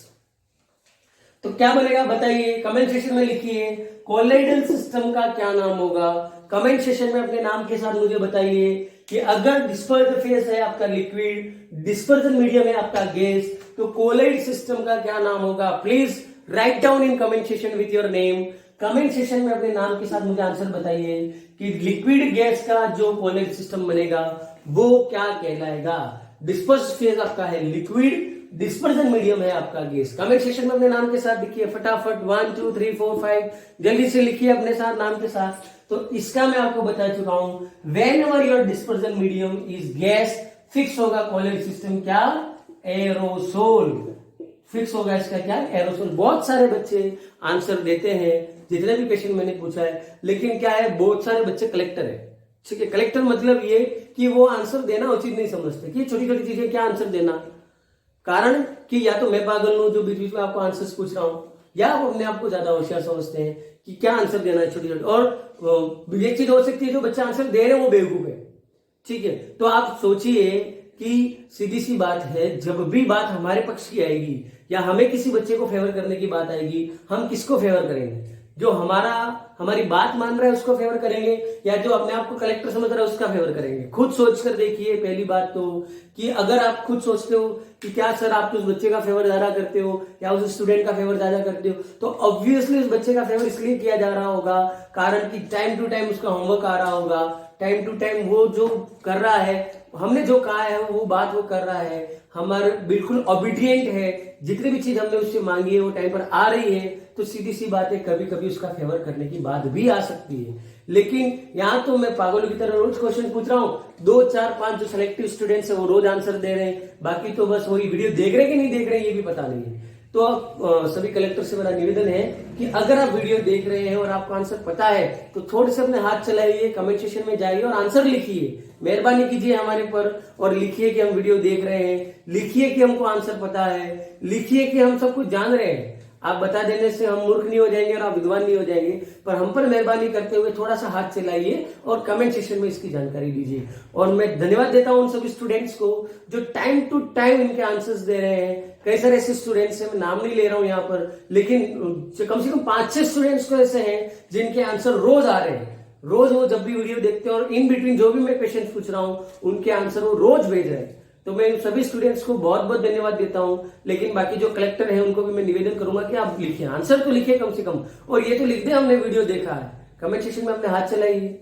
तो क्या बनेगा बताइए, कमेंट सेक्शन में लिखिए कोलेडल सिस्टम का क्या नाम होगा। कमेंट सेक्शन में अपने नाम के साथ मुझे बताइए कि अगर डिस्पर्स फेज है आपका लिक्विड, डिस्पर्सन मीडियम है आपका गैस, तो कोलेड सिस्टम का क्या नाम होगा। Please write down in comment section with your name. Comment section में अपने नाम के साथ मुझे आंसर बताइए कि लिक्विड गैस का जो कोलेड सिस्टम बनेगा वो क्या कहलाएगा। डिस्पर्स फेज आपका है लिक्विड, डिस्पर्सन मीडियम है आपका गैस। कमेंट सेक्शन में अपने नाम के साथ लिखिए फटाफट, 1 2 3 4 5 जल्दी से लिखिए अपने साथ नाम के साथ। तो इसका मैं आपको बता चुका हूं, when ever your dispersion medium is gas, fix होगा कोलेड सिस्टम क्या, एरोसोल, फिक्स होगा इसका क्या, एरोसोल। बहुत सारे बच्चे आंसर देते हैं, जितने भी क्वेश्चन मैंने पूछा है, लेकिन क्या है, बहुत सारे बच्चे कलेक्टर है, ठीक है। कलेक्टर मतलब ये कि वो आंसर देना उचित नहीं समझते कि छोटी छोटी चीजें क्या आंसर देना, कारण कि या तो मैं पागल हूं जो बीच बीच में आपको आंसर्स पूछ रहा हूं, या आप अपने आप को ज्यादा होशियार समझते हैं कि क्या आंसर देना है छोटी छोटी। और एक चीज हो सकती है, जो बच्चा आंसर दे रहे हैं वो बेवकूफ है, ठीक है। तो आप सोचिए कि सीधी सी बात है, जब भी बात हमारे पक्ष की आएगी या हमें किसी बच्चे को फेवर करने की बात आएगी, हम किसको फेवर करेंगे, जो हमारी बात मान रहा है उसको फेवर करेंगे, या जो अपने आप को कलेक्टर समझ रहा है उसका फेवर करेंगे। खुद सोच कर देखिए पहली बात तो, कि अगर आप खुद सोचते हो कि क्या सर आप उस बच्चे का फेवर ज्यादा करते हो या उस स्टूडेंट का फेवर ज्यादा करते हो, तो ऑब्वियसली उस बच्चे का फेवर इसलिए किया जा रहा होगा कारण कि टाइम टू टाइम उसका होमवर्क आ रहा होगा, टाइम टू टाइम वो जो कर रहा है, हमने जो कहा है वो बात वो कर रहा है, हमारे बिल्कुल ओबीडियंट है, जितनी भी चीज हमने उससे मांगी है वो टाइम पर आ रही है, तो सीधी सी बात है कभी कभी उसका फेवर करने की बात भी आ सकती है। लेकिन यहां तो मैं पागलों की तरह रोज क्वेश्चन पूछ रहा हूं, 2 4 5 जो सिलेक्टिव स्टूडेंट्स है वो रोज आंसर दे रहे हैं, बाकी तो बस वही वीडियो देख रहे हैं कि नहीं देख रहे हैं ये भी पता नहीं है। तो सभी कलेक्टर से मेरा निवेदन है कि अगर आप वीडियो देख रहे हैं और आपको आंसर पता है तो थोड़े से अपने हाथ चलाइए, कमेंट सेक्शन में जाइए और आंसर लिखिए, मेहरबानी कीजिए हमारे पर, और लिखिए कि हम वीडियो देख रहे हैं, लिखिए कि हमको आंसर पता है, लिखिए कि हम सब कुछ जान रहे हैं। आप बता देने से हम मूर्ख नहीं हो जाएंगे और आप विद्वान नहीं हो जाएंगे, पर हम पर मेहरबानी करते हुए थोड़ा सा हाथ चलाइए और कमेंट सेक्शन में इसकी जानकारी दीजिए। और मैं धन्यवाद देता हूं उन सभी स्टूडेंट्स को जो टाइम टू टाइम इनके आंसर्स दे रहे हैं। कई सारे ऐसे स्टूडेंट्स हैं, मैं नाम नहीं ले रहा हूं यहाँ पर, लेकिन कम से कम 5-6 स्टूडेंट्स तो ऐसे हैं जिनके आंसर रोज आ रहे हैं, रोज वो जब भी वीडियो देखते हैं और इन बिटवीन जो भी मैं क्वेश्चन पूछ रहा हूं उनके आंसर वो रोज भेज रहे हैं। तो मैं सभी स्टूडेंट्स को बहुत बहुत धन्यवाद देता हूं। लेकिन बाकी जो कलेक्टर है उनको भी मैं निवेदन करूंगा कि आप लिखिए, आंसर तो लिखिए कम से कम, और ये तो लिख दे हमने वीडियो देखा है, कमेंट सेक्शन में अपने हाथ चलाइए।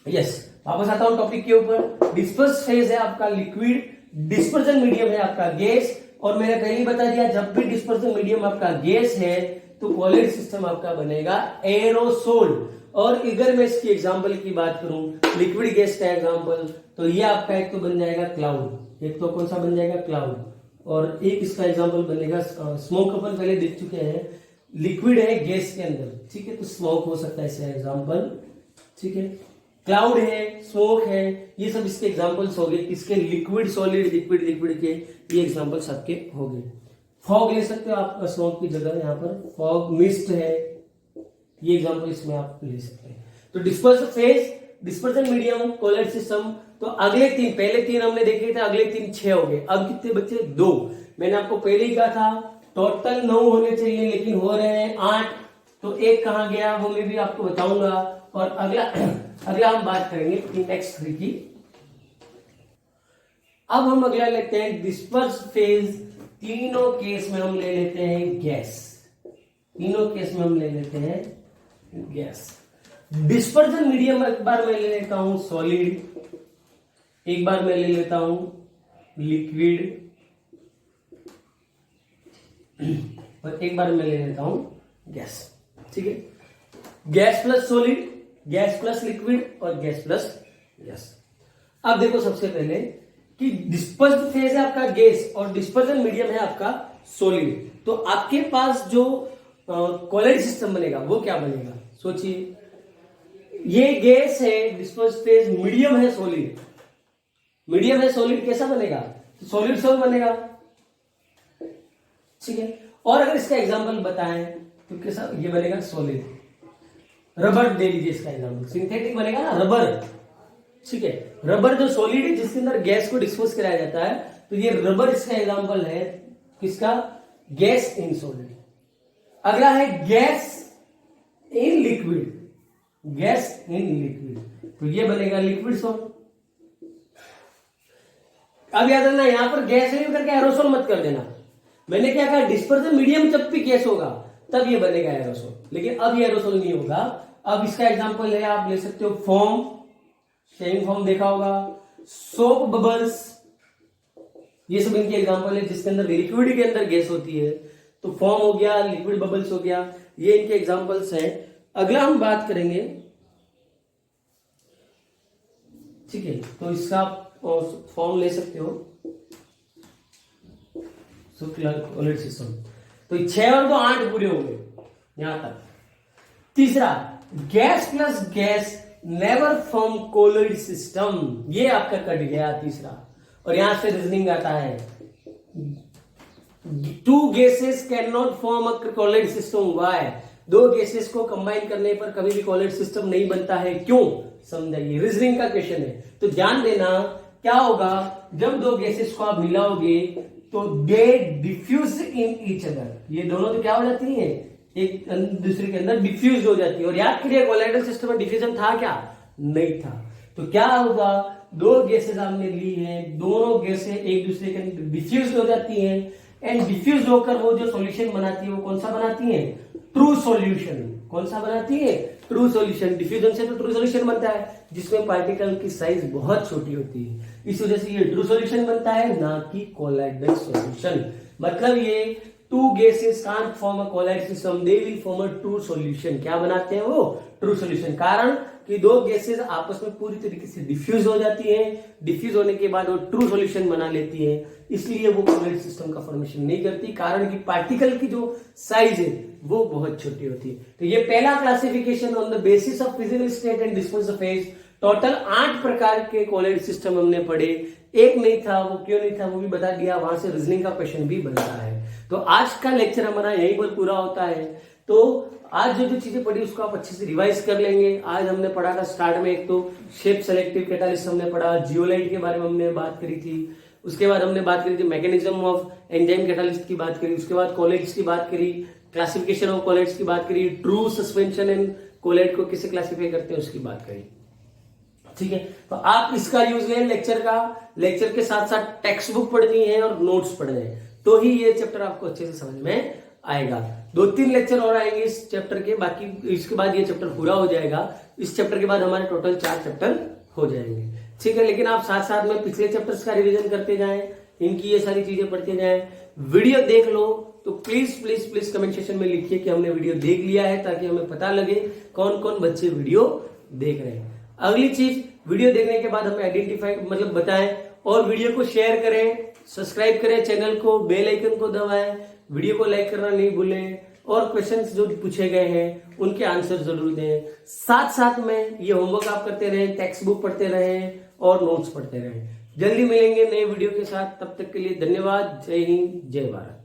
यस, वापस आता हूं टॉपिक के ऊपर। डिस्पर्स फेज है आपका लिक्विड, डिस्पर्जन मीडियम है आपका गैस, और मैंने पहले ही बता दिया जब भी डिस्पर्जन मीडियम आपका गैस है तो कोलेड सिस्टम आपका बनेगा एरोसोल। और अगर मैं इसकी एग्जांपल की बात करूं, लिक्विड गैस का एग्जांपल, तो ये आपका एक तो बन जाएगा क्लाउड, एक तो कौन सा बन जाएगा क्लाउड, और एक इसका एग्जांपल बनेगा स्मोक। अपन पहले देख चुके हैं, लिक्विड है गैस के अंदर, ठीक है, तो स्मोक हो सकता है इसका एग्जांपल, ठीक है। क्लाउड है, स्मोक है, ये सब इसके एग्जांपल्स हो गए, इसके लिक्विड सॉलिड लिक्विड लिक्विड के ये एग्जांपल्स आपके हो गए। फॉग ले सकते हो आप स्मोक की जगह, यहाँ पर फॉग, मिस्ट है, ये एग्जांपल इसमें आप ले सकते हैं। तो dispersion phase, dispersion medium, colloid system. तो अगले 3, पहले 3 हमने देखे थे, अगले 3 6 हो गए। अब कितने बच्चे? 2। मैंने आपको पहले ही कहा था टोटल 9 होने चाहिए, लेकिन हो रहे हैं 8, तो एक कहां गया वो मैं भी आपको बताऊंगा। और अगला हम बात करेंगे नेक्स्ट 3 की। अब हम अगला लेते हैं डिस्पर्स फेज। तीनों केस में हम ले लेते हैं गैस, तीनों केस में हम ले लेते हैं गैस। डिस्पर्जन मीडियम एक बार मैं ले लेता हूं सॉलिड, एक बार मैं ले लेता हूं लिक्विड, और एक बार मैं ले लेता हूं गैस। ठीक है, gas plus solid, gas plus liquid और गैस प्लस गैस। अब देखो सबसे पहले कि डिस्पर्स्ड फेज है आपका गैस और डिस्पर्जन मीडियम है आपका सॉलिड, तो आपके पास जो कोलॉइड सिस्टम बनेगा वो क्या बनेगा, सोचिए। ये गैस है, डिस्पर्स्ड फेज, मीडियम है सॉलिड, मीडियम है सॉलिड, कैसा बनेगा, सॉलिड सॉल्व बनेगा। ठीक है, और अगर इसका एग्जांपल बताएं तो कैसा ये बनेगा सॉलिड। रबर दे लीजिए इसका एग्जांपल, सिंथेटिक बनेगा ना रबर। ठीक है, रबर जो सॉलिड है जिसके अंदर गैस को डिस्पोज कराया जाता है, तो ये रबर इसका एग्जांपल है किसका, गैस इन सॉलिड। अगला है gas in liquid, gas in liquid, तो ये बनेगा लिक्विड सॉल्व। अब याद रखना यहां पर गैस है करके एरोसोल मत कर देना। मैंने क्या कहा, डिस्पर्जन मीडियम जब भी गैस होगा तब ये बनेगा एरोसोल, लेकिन अब ये एरोसोल नहीं होगा। अब इसका एग्जांपल है, आप ले सकते हो फोम, शेविंग फोम देखा होगा, सोप बबल्स, ये सब इनके एग्जांपल है जिसके अंदर लिक्विड के अंदर गैस होती है। तो फोम हो गया, लिक्विड बबल्स हो गया, ये इनके एग्जांपल्स हैं। अगला हम बात करेंगे, ठीक है, तो इसका फॉर्म ले सकते हो कोलॉइड सिस्टम। तो 6 और 2 8 पूरे हो गए यहां तक। तीसरा, gas plus gas never form colloid system, ये आपका कट गया तीसरा। और यहां से रीजनिंग आता है, 2 gases can not form a colloid system. Why? 2 gases को कंबाइन करने पर कभी भी कोलॉइड सिस्टम नहीं बनता है, क्यों, समझाइए। रीजनिंग का क्वेश्चन है, तो ध्यान देना क्या होगा, जब 2 गैसेस को आप मिलाओगे तो दे डिफ्यूज इन ईच अदर, ये दोनों तो क्या हो जाती हैं, एक दूसरे के अंदर डिफ्यूज हो जाती है। और याद करिए कोलॉइडल सिस्टम में डिफ्यूजन था क्या, नहीं था। तो क्या होगा, 2 गैसेस आपने ली हैं, दोनों गैसें एक दूसरे के अंदर डिफ्यूज हो जाती हैं, एंड डिफ्यूज होकर वो जो सॉल्यूशन बनाती है वो कौन सा बनाती है, ट्रू सॉल्यूशन। कौन सा बनाती है, ट्रू सॉल्यूशन। डिफ्यूजन से तो ट्रू सॉल्यूशन बनता है जिसमें पार्टिकल की साइज बहुत छोटी होती है, इस वजह से ये ट्रू सॉल्यूशन बनता है, ना कि कोलॉइडल सॉल्यूशन। मतलब ये 2 gases can't form a colloid system, they will form a true solution। क्या बनाते हैं वो, ट्रू सॉल्यूशन। कारण कि 2 गैसेस आपस में पूरी तरीके से डिफ्यूज हो जाती हैं, डिफ्यूज होने के बाद वो ट्रू सॉल्यूशन बना लेती है, इसलिए वो कोलॉइड सिस्टम का फॉर्मेशन नहीं करती, कारण कि पार्टिकल की जो साइज है वो बहुत छोटी होती है। तो ये पहला classification on the basis of physical state and disposal phase. Total 8 प्रकार के कोलॉइड सिस्टम हमने पढ़े, एक नहीं था, वो क्यों नहीं था वो भी बता दिया, वहां से रीजनिंग का क्वेश्चन भी बनता है। तो आज का लेक्चर हमारा यहीं पर पूरा होता है। तो आज जो चीजें पढ़ी उसको आप अच्छे से रिवाइज कर लेंगे। आज हमने पढ़ा था स्टार्ट में, एक तो शेप सेलेक्टिव कैटालिस्ट हमने पढ़ा, जियोलाइट के बारे में हमने बात करी थी, उसके बाद हमने बात करी थी मैकेनिज्म ऑफ एंजाइम कैटालिस्ट की बात करी, उसके बाद कोलॉइड्स की बात करी, क्लासिफिकेशन ऑफ कोलॉइड्स की बात करी, ट्रू सस्पेंशन एंड कोलॉइड को किसे क्लासिफाई करते हैं उसकी बात करी। ठीक है, तो आप इसका यूज लें लेक्चर का, लेक्चर के साथ साथ टेक्स्ट बुक पढ़नी है और नोट्स पढ़ने हैं, तो ही ये चैप्टर आपको अच्छे से समझ में आएगा। 2-3 लेक्चर और आएंगे इस चैप्टर के, बाकी इसके बाद ये चैप्टर पूरा हो जाएगा। इस चैप्टर के बाद हमारे टोटल 4 चैप्टर हो जाएंगे। ठीक है, लेकिन आप साथ साथ में पिछले चैप्टर्स का रिवीजन करते जाएं, इनकी ये सारी चीजें पढ़ते जाएं। वीडियो देख लो तो please please please comment section में लिखिए कि हमने वीडियो देख लिया है, ताकि हमें पता लगे कौन कौन बच्चे वीडियो देख रहे हैं। अगली चीज, वीडियो देखने के बाद हमें आइडेंटिफाई मतलब बताएं, और वीडियो को शेयर करें, सब्सक्राइब करें चैनल को, बेल आइकन को दबाएं, वीडियो को लाइक करना नहीं भूलें, और क्वेश्चंस जो पूछे गए हैं उनके आंसर जरूर दें। साथ साथ में ये होमवर्क आप करते रहें, टेक्स्ट बुक पढ़ते रहें और नोट्स पढ़ते रहें। जल्दी मिलेंगे नए वीडियो के साथ, तब तक के लिए धन्यवाद। जय हिंद, जय भारत।